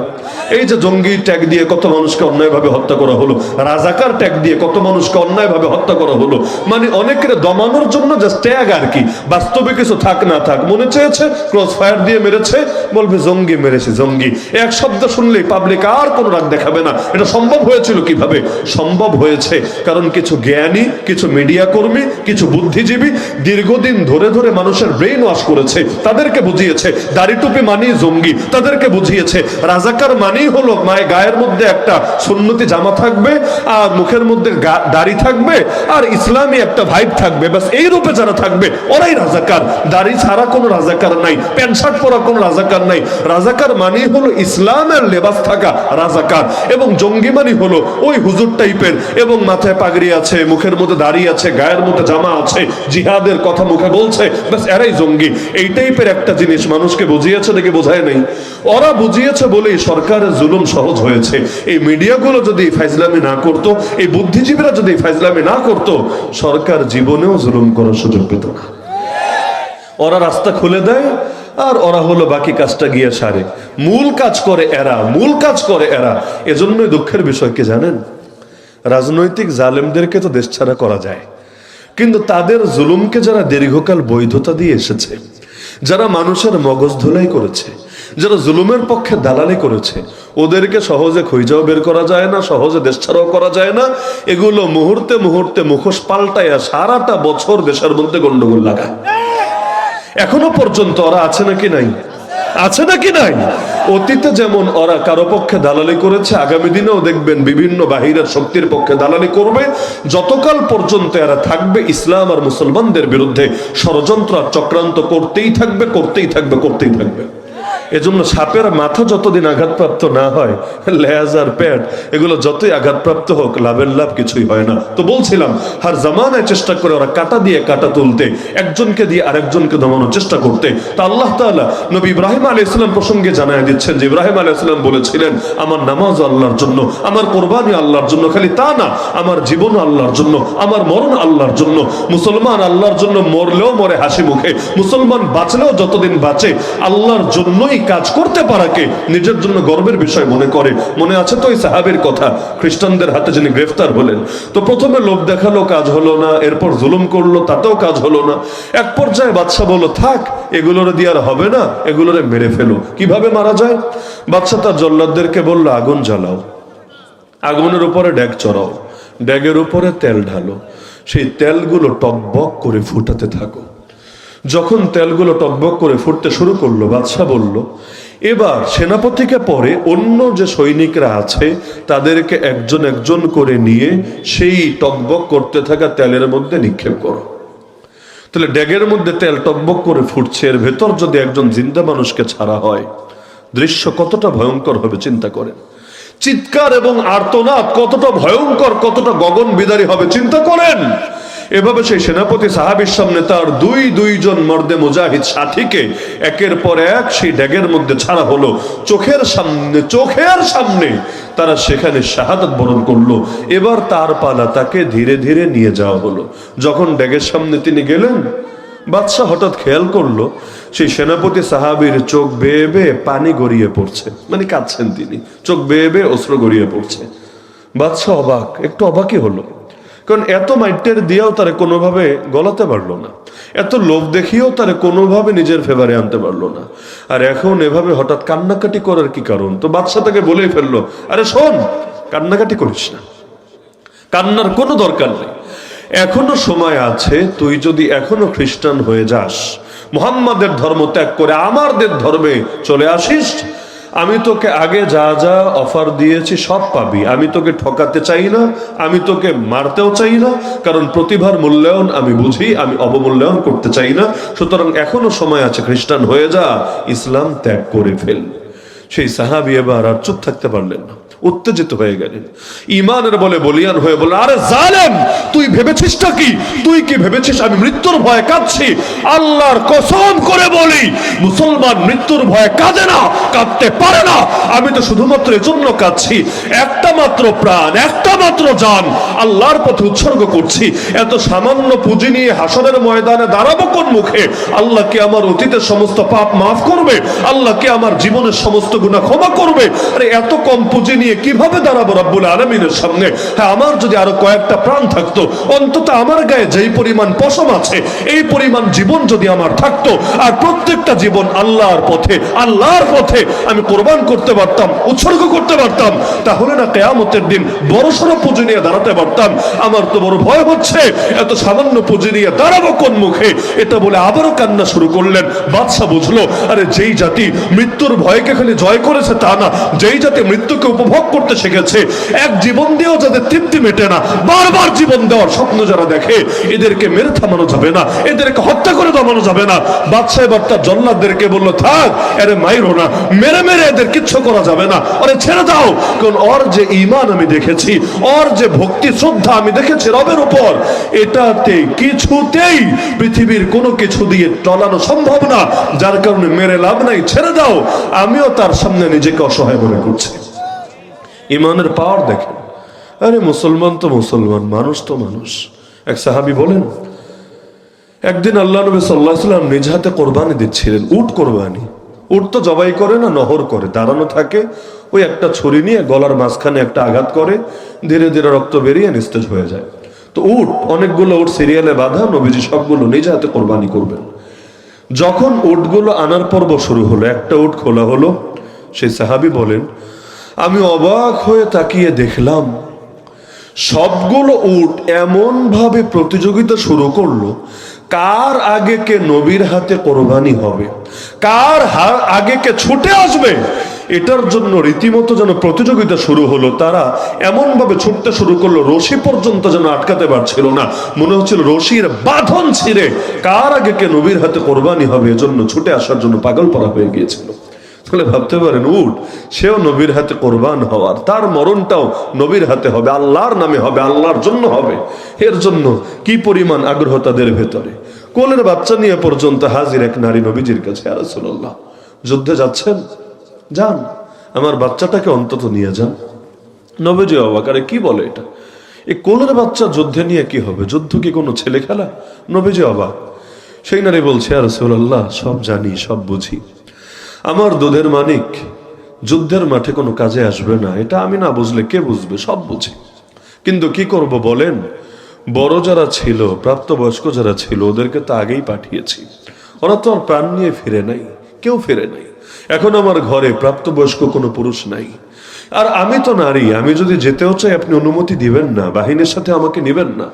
এই যে জঙ্গি ট্যাগ দিয়ে কত মানুষকে অন্যায়ভাবে হত্যা করা হলো, রাজাকার ট্যাগ দিয়ে কত মানুষকে অন্যায়ভাবে হত্যা করা হলো, মানে অনেকের দমানোর জন্য জাস্ট ট্যাগ আর কি। বাস্তবে কিছু থাক না থাক, মনে চেয়েছে ক্রস ফায়ার দিয়ে মেরেছে, বলবে জঙ্গি মেরেছে, জঙ্গি। এক শব্দ শুনলেই পাবলিক আর কোনো রাগ দেখাবে না। এটা সম্ভব হয়েছিল কিভাবে? সম্ভব হয়েছে কারণ কিছু জ্ঞানী, কিছু মিডিয়া কর্মী, কিছু বুদ্ধিজীবী দীর্ঘদিন ধরে ধরে মানুষের ব্রেইন ওয়াশ করেছে, তাদেরকে বুঝিয়েছে দাড়ি টুপি মানেই জঙ্গি, তাদেরকে বুঝিয়েছে রাজাকার মানেই হলো মায়ের গায়ের মধ্যে একটা সুন্নতি জামা থাকবে আর মুখের মধ্যে দাড়ি থাকবে আর ইসলামী একটা ভাইব থাকবে, বাস এই রূপে যারা থাকবে ওরাই রাজাকার। দাড়ি ছাড়া কোনো রাজাকার নাই, প্যান্ট শার্ট পরা কোনো রাজাকার নাই। রাজাকার মানেই হলো ইসলামের লেবাস থাকা রাজাকার, এবং জঙ্গি মানেই হলো ওই হুজুর টাইপের, এবং মাথায় পাগড়ি আছে, মুখের মধ্যে দাড়ি আছে, গায়ের মধ্যে জামা আছে, জিহাদের কথা মুখে বলছে, বাস এরাই জঙ্গি। এই টাইপের একটা জিনিস মানুষকে বুঝিয়েছে নাকি বোঝায় নাই? ওরা বুঝিয়েছে বলেই সরকারের জুলুম সহজ হয়েছে। এই মিডিয়াগুলো যদি ফাইজলামি না করতো, এই বুদ্ধিজীবীরা যদি ফাইজলামি না করতো, সরকার জীবনেও জুলুম করার সুযোগ পেত না। ওরা রাস্তা খুলে দেয় আর ওরা হলো বাকি কাজটা গিয়ে সারে। মূল কাজ করে এরা, মূল কাজ করে এরা। এজন্যই দুঃখের বিষয় কি জানেন? রাজনৈতিক জালেমদেরকে তো দেশ ছাড়া করা যায়, কিন্তু তাদের জুলুমকে যারা দীর্ঘকাল বৈধতা দিয়ে এসেছে, যারা মানুষের মগজ ধোলাই করেছে, যারা জুলুমের পক্ষে দালালি করেছে, ওদেরকে সহজে খুঁজেও বের করা যায় না, সহজে দেশ ছাড়াও করা যায় না। এগুলো মুহূর্তে মুহূর্তে মুখোশ পাল্টাইয়া সারাটা বছর দেশের মধ্যে গন্ডগোল লাগায়। এখনো পর্যন্ত ওরা আছে নাকি নাই? আছে নাকি নাই? অতীতে যেমন ওরা কারো পক্ষে দালালি করেছে, আগামী দিনেও দেখবেন বিভিন্ন বাহিরের শক্তির পক্ষে দালালি করবে। যতকাল পর্যন্ত এরা থাকবে ইসলাম আর মুসলমানদের বিরুদ্ধে ষড়যন্ত্র আর চক্রান্ত করতেই থাকবে, করতেই থাকবে, করতেই থাকবে। এজন্য সাপের মাথা যতদিন আঘাতপ্রাপ্ত না হয়, লেজ আর পেট এগুলো যতই আঘাতপ্রাপ্ত হোক, লাভের লাভ কিছুই হয় না। তো বলছিলাম হার জামানায় চেষ্টা করে ওরা কাটা দিয়ে কাটা তুলতে, একজনকে দিয়ে আরেকজনকে দমানোর চেষ্টা করতে। তা আল্লাহ তাআলা নবী ইব্রাহিম আলাইহিস সালাম প্রসঙ্গে জানায় দিচ্ছেন যে ইব্রাহিম আলাইহিস সালাম বলেছিলেন, আমার নামাজ আল্লাহর জন্য, আমার কোরবানি আল্লাহর জন্য, খালি তা না, আমার জীবন আল্লাহর জন্য, আমার মরণ আল্লাহর জন্য। মুসলমান আল্লাহর জন্য মরলেও মরে হাসি মুখে, মুসলমান বাঁচলেও যতদিন বাঁচে আল্লাহর জন্যই কাজ করতে পারাকে নিজের জন্য গর্বের বিষয় মনে করে। মনে আছে তো ওই সাহাবীর কথা, খ্রিস্টানদের হাতে যিনি গ্রেফতার হলেন, তো প্রথমে লোভ দেখালো, কাজ হলো না, এরপর জুলুম করলো, তাতেও কাজ হলো না। এক পর্যায়ে বাদশা বলল, থাক এগুলোর দিয়ে আর হবে না, এগুলোরে মেরে ফেলো। কিভাবে মারা যায়? বাদশা তার জল্লাদদেরকে বলল, আগুন জ্বালাও, আগুনের উপরে ড্যাগ চড়াও, ড্যাগের উপরে তেল ঢালো, সেই তেলগুলো টকবক করে ফুটাতে থাকো। যখন তেলগুলো টকবক করে ফুটতে শুরু করলো, বাদশা বলল, এবার সেনাপতিকে পরে অন্য যে সৈনিকরা আছে তাদেরকে একজন একজন করে নিয়ে সেই টকবক করতে থাকা তেলের মধ্যে নিক্ষেপ করো। তাহলে ড্যাগের মধ্যে তেল টকবক করে ফুটছে, এর ভেতর যদি একজন জিন্দা মানুষকে ছাড়া হয়, দৃশ্য কতটা ভয়ঙ্কর হবে চিন্তা করেন। চিৎকার এবং আর্তনাদ কতটা ভয়ঙ্কর, কতটা গগন বিদারী হবে চিন্তা করেন। এভাবে সেই সেনাপতি সাহাবীর সামনে তার দুইজন মর্দে মুজাহিদ সাথীকে একের পর এক সেই ড্যাগের মধ্যে ছাড়া হলো। চোখের সামনে তারা সেখানে শাহাদাত বরণ করলো। এবার তার পালা, তাকে ধীরে ধীরে নিয়ে যাওয়া হলো। যখন ড্যাগের সামনে তিনি গেলেন, বাদশাহ হঠাৎ খেয়াল করলো সেই সেনাপতি সাহাবীর চোখ বেয়ে বেয়ে পানি গড়িয়ে পড়ছে, মানে কাঁদছেন তিনি, চোখ বেয়ে বেয়ে অশ্রু গড়িয়ে পড়ছে। বাদশাহ অবাক, একটু অবাকই হলো, কারণ এত মাইটের দিয়েও তারা কোনোভাবে গলাতে পারলো না, এত লোভ দেখিয়েও তারা কোনোভাবে নিজের ফেভারে আনতে পারলো না। আর এখন এভাবে হঠাৎ কান্নাকাটি করার কি কারণ? তো বাদশাহ তাকে বলেই ফেললো, আরে শোন, কান্নাকাটি করিস না, কান্নার কোনো দরকার নেই, এখনো সময় আছে। তুই যদি এখনো খ্রিস্টান হয়ে যাস, মুহাম্মাদের ধর্ম ত্যাগ করে আমাদের ধর্মে চলে আসিস, আমি তোকে আগে যা যা অফার দিয়েছি সব পাবি। আমি তোকে ঠকাতে চাই না, আমি তোকে মারতেও চাই না, কারণ প্রতিভার মূল্যায়ন আমি বুঝি, আমি অবমূল্যায়ন করতে চাই না। সুতরাং এখনো সময় আছে, খ্রিস্টান হয়ে যা, ইসলাম ত্যাগ করে ফেল। সেই সাহাবী এবার আর চুপ থাকতে পারলেন না, উত্তেজিত হয়ে গেলেন, ইমানের বলে বলিয়ান হয়ে বললেন, আরে জালেম, তুই ভেবেছিসটা কি? তুই কি ভেবেছিস আমি মৃত্যুর ভয়ে কাঁদছি? আল্লাহর কসম করে বলি, মুসলমান মৃত্যুর ভয়ে কাঁদে না, কাঁদতে পারে না। আমি তো শুধুমাত্র এজন্য কাঁদছি, একটা মাত্র প্রাণ, একটা মাত্র জান আল্লাহর পথে উৎসর্গ করছি। এত সামান্য পুঁজি নিয়ে হাসরের ময়দানে দাঁড়াবো কোন মুখে? আল্লাহ কি আমার অতীতের সমস্ত পাপ মাফ করবে? আল্লাহ কি আমার জীবনের সমস্ত গুনাহ ক্ষমা করবে? আরে এত কম পুঁজি নিয়ে কিভাবে দাঁড়াবো রব্বুল আলামিনের সামনে? হ্যাঁ, আমার যদি আরো কয়েকটা প্রাণ থাকতো, অন্তত আমার গায়ে যেই পরিমাণ পশম আছে এই পরিমাণ জীবন যদি আমার থাকতো, আর প্রত্যেকটা জীবন আল্লাহর পথে, আল্লাহর পথে আমি কোরবান করতে পারতাম, উৎসর্গ করতে পারতাম, তাহলে না কিয়ামতের দিন বড়সড় পুঁজি নিয়ে দাঁড়াতে পারতাম। আমার তো বড় ভয় হচ্ছে, এত সামান্য পুঁজি নিয়ে দাঁড়াবো কোন মুখে? এটা বলে আবারও কান্না শুরু করলেন। বাদশা বুঝলো, আরে যেই জাতি মৃত্যুর ভয়কে খালি জয় করেছে তা না, যেই জাতি মৃত্যুকে উপভোগ করতে শিখেছে, এক জীবন দিয়েও যাদের তৃপ্তি মেটে না, বারবার জীবন দেওয়ার স্বপ্ন যারা দেখে, এদেরকে মেরে থামানো যাবে না, এদেরকে হত্যা করে দমানো যাবে না। বাদশা এবার তার জল্লাদদেরকে বলল, থাক, এরে মাইরো না, মেরে মেরে এদের কিচ্ছু করা যাবে না, ওরে ছেড়ে দাও। কারণ ওর যে ঈমান আমি দেখেছি, ওর যে ভক্তি শ্রদ্ধা আমি দেখেছি রবের উপর, এটাতে কিছুতেই পৃথিবীর কোনো কিছু দিয়ে টলানো সম্ভব না। যার কারণে মেরে লাভ নাই, ছেড়ে দাও। আমিও তার সামনে নিজেকে অসহায় মনে করছি। ইমানের পাওয়ার দেখেন। আরে মুসলমান তো মুসলমান, মানুষ তো মানুষ। এক সাহাবী বলেন, একদিন আল্লাহ নবী সাল্লাল্লাহু আলাইহি ওয়াসাল্লাম নিজ হাতে কোরবানি দিচ্ছিলেন, উট কোরবানি। উট তো জবাই করে না, নহর করে, দাঁড়ানো থাকে, ওই একটা ছুরি নিয়ে গলার মাঝখানে একটা আঘাত করে, ধীরে ধীরে রক্ত বেরিয়ে নিস্তেজ হয়ে যায়। তো উট, অনেকগুলো উট সিরিয়ালে বাঁধা, নবীজি সবগুলো নিজ হাতে কোরবানি করবেন। যখন উটগুলো আনার পর্ব শুরু হলো, একটা উট খোলা হলো, সেই সাহাবী বলেন, আমি অবাক হয়ে তাকিয়ে দেখলাম সবগুলো উট এমন ভাবে প্রতিযোগিতা শুরু করলো, কার আগে কে নবীর হাতে কোরবানি হবে, কার আগে কে ছুটে আসবে, এটার জন্য রীতিমতো যেন প্রতিযোগিতা শুরু হলো। তারা এমন ভাবে ছুটতে শুরু করলো, রশি পর্যন্ত যেন আটকাতে পারছিল না। মনে হচ্ছিল রশির বাঁধন ছিঁড়ে কার আগে কে নবীর হাতে কোরবানি হবে, এজন্য ছুটে আসার জন্য পাগল পড়া হয়ে গিয়েছিল। তাহলে ভাবতে পারেন, উট সেও নবীর হাতে কোরবান হওয়ার, তার মরণটাও নবীর হাতে হবে, আল্লাহর নামে হবে, আল্লাহর জন্য হবে। এর জন্য কি পরিমাণ আগ্রহ তাদের ভেতরে। কোলের বাচ্চা নিয়ে পর্যন্ত হাজির এক নারী নবীজির কাছে, ইয়া রাসূলুল্লাহ, যুদ্ধে যাচ্ছেন, যান, আমার বাচ্চাটাকে অন্তত নিয়ে যান। নবীজি অবাক, আরে কি বলে এটা? এই কোলের বাচ্চা যুদ্ধে নিয়ে কি হবে? যুদ্ধ কি কোনো ছেলে খেলা? নবীজি অবাক। সেই নারী বলছে, ইয়া রাসূলুল্লাহ, সব জানি, সব বুঝি, আমার দুধের মানিক যুদ্ধের মাঠে কোনো কাজে আসবে না, এটা আমি না বুঝলে কে বুঝবে? সব বুঝি, কিন্তু কি করব বলেন? বড় যারা ছিল, প্রাপ্তবয়স্ক যারা ছিল, ওদেরকে তো আগেই পাঠিয়েছি, ওরা তো আর প্রাণ নিয়ে ফিরে নাই, কেউ ফিরে নাই। এখন আমার ঘরে প্রাপ্তবয়স্ক কোনো পুরুষ নাই, আর আমি তো নারী, আমি যদি যেতেও চাই আপনি অনুমতি দিবেন না, বাহিনীর সাথে আমাকে নেবেন না।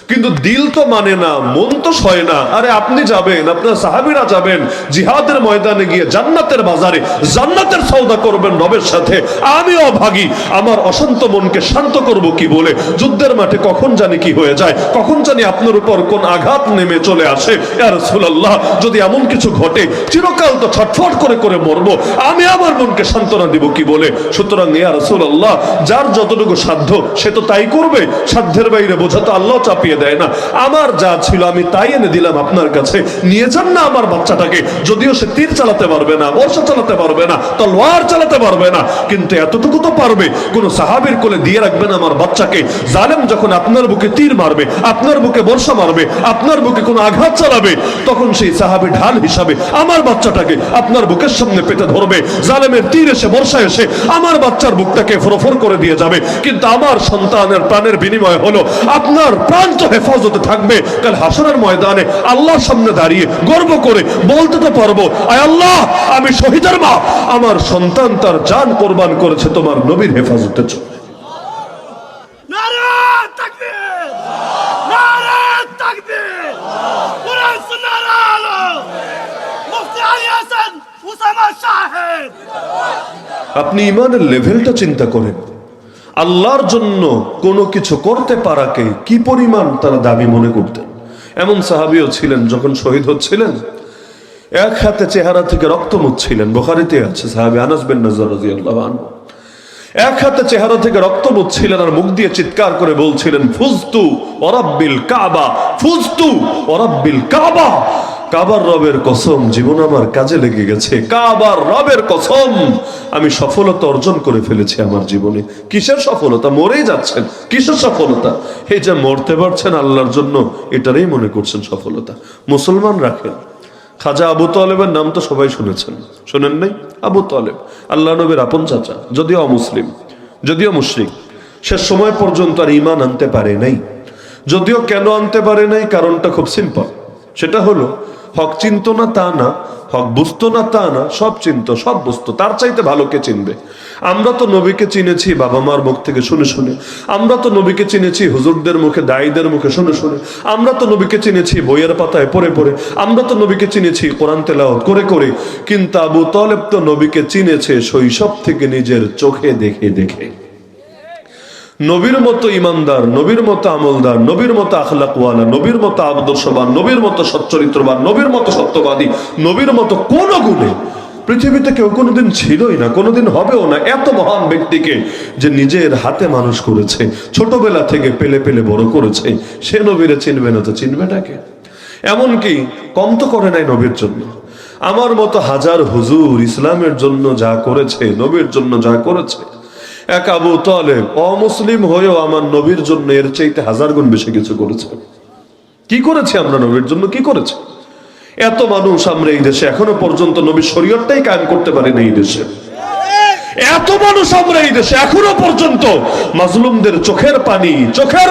কিন্তু দিল তো মানে না, মন তো সয় না। আরে আপনি যাবেন, আপনার সাহাবীরা যাবেন জিহাদের ময়দানে গিয়ে জান্নাতের বাজারে জান্নাতের সওদা করবেন রবের সাথে, আমিও ভাগী। আমার অশান্ত মনকে শান্ত করব কি বলে? যুদ্ধের মাঠে কখন জানি কি হয়ে যায়, কখন জানি আপনার উপর কোন আঘাত নেমে চলে আসে। ইয়া রাসূলুল্লাহ, যদি এমন কিছু ঘটে, চিরকাল তো ছটফট করে করে মরবো, আমি আমার মনকে সান্ত্বনা দিব কি বলে? সুতরাং ইয়া রাসূলুল্লাহ, যার যতটুকু সাধ্য সে তো তাই করবে, সাধ্যের বাইরে বোঝা তো আল্লাহ চাপিয়ে দেয় না। আমার যা ছিল আমি তাই এনে দিলাম আপনার কাছে, নিয়ে যান না আমার বাচ্চাটাকে। যদিও সে তীর চালাতে পারবে না, বর্শা চালাতে পারবে না, তলোয়ার চালাতে পারবে না, কিন্তু এতটুকু তো পারবে। কোন সাহাবীর কোলে দিয়ে রাখবেন আমার বাচ্চাকে। জালেম যখন আপনার বুকে তীর মারবে, আপনার বুকে বর্ষা মারবে, আপনার বুকে কোনো আঘাত চালাবে, তখন সেই সাহাবী ঢাল হিসাবে আমার বাচ্চাটাকে আপনার বুকের সামনে পেতে ধরবে। জালেমের তীর এসে, বর্ষা এসে আমার বাচ্চার বুকটাকে ফরফর করে দিয়ে যাবে, কিন্তু আমার সন্তানের প্রাণের বিনিময় হলো আপনার প্রাণ তো হেফাজতে থাকবে। কাল হাসরের ময়দানে আল্লাহর সামনে দাঁড়িয়ে গর্ব করে বলতে তো পারবো, আয় আল্লাহ, আমি শহীদের মা, আমার সন্তান তার জান কোরবান করেছে তোমার নবীর হেফাজতে। আপনি ইমানের লেভেলটা চিন্তা করেন। আল্লাহর জন্য কোনো কিছু করতে পারাকে কি পরিমাণ তারা দাবি মনে করতেন। এমন সাহাবীও ছিলেন যখন শহীদ হচ্ছিলেন এক হাতে চেহারা থেকে রক্ত মুছছিলেন, বুখারীতে আছে, সাহাবী আনাস বিন নাজর রাদিয়াল্লাহু আনহু এক হাতে চেহারা থেকে রক্ত মুছছিলেন আর মুখ দিয়ে চিৎকার করে বলছিলেন, ফুজতু ওয়া রাব্বিল কাবা, ফুজতু ওয়া রাব্বিল কাবা, কাবার রবের কসম, জীবন আমার কাজে লেগে গেছে, কাবার রবের কসম, আমি সফলতা অর্জন করে ফেলেছি আমার জীবনে। কিসের সফলতা? মরেই যাচ্ছেন, কিসের সফলতা? এই যে মরতে পারছেন আল্লাহর জন্য, এটারই মনে করছেন সফলতা। মুসলমান রাখেন, খাজা আবু তালেবের নাম তো সবাই শুনেছেন, শোনেন নাই? আবু তালেব আল্লাহ নবীর আপন চাচা, যদিও অমুসলিম, যদিও মুশরিক, শেষ সময় পর্যন্ত আর ঈমান আনতে পারে নাই। যদিও কেন আনতে পারে নাই, কারণটা খুব সিম্পল, সেটা হলো হক চিনতো না তা না, হক বুঝতো না তা না, সব চিনতো, সব বুঝতো, তার চাইতে ভালোকে চিনবে। আমরা তো নবীকে চিনেছি বাবা মার মুখ থেকে শুনে শুনে, আমরা তো নবীকে চিনেছি হুজুরদের মুখে, দায়ীদের মুখে শুনে শুনে, আমরা তো নবীকে চিনেছি বইয়ের পাতায় পড়ে পড়ে, আমরা তো নবীকে চিনেছি কোরআন তেলাওয়াত করে করে, কিন্তু আবু তালেব তো নবীকে চিনেছে শৈশব থেকে নিজের চোখে দেখে দেখে। নবীর মতো ইমানদার, নবীর মতো আমলদার, নবীর মতো আখলাকওয়ালা, নবীর মতো আদর্শবান, নবীর মতো সচ্চরিত্রবান, নবীর মতো সত্যবাদী, নবীর মতো কোন গুণে পৃথিবীতে কেউ কোনোদিন ছিলই না, কোনোদিন হবেও না। এত মহান ব্যক্তিকে যে নিজের হাতে মানুষ করেছে, ছোটবেলা থেকে পেলে পেলে বড় করেছে, সে নবীরে চিনবে না তো চিনবেটাকে? এমনকি কম তো করে নাই নবীর জন্য। আমার মতো হাজার হুজুর ইসলামের জন্য যা করেছে, নবীর জন্য যা করেছে, এক আবু তালেব অমুসলিম হয়েও আমার নবীর জন্য এর চাইতে হাজার গুণ বেশি কিছু করেছে। কি করেছে আমরা নবীর জন্য, কি করেছে? এত মানুষ আমরা এই দেশে এখনো পর্যন্ত নবীর শরীয়তটাই কায়েম করতে পারিনি এই দেশে। এত মানুষ আমরা এই দেশে এখনো পর্যন্ত মাজলুমদের চোখের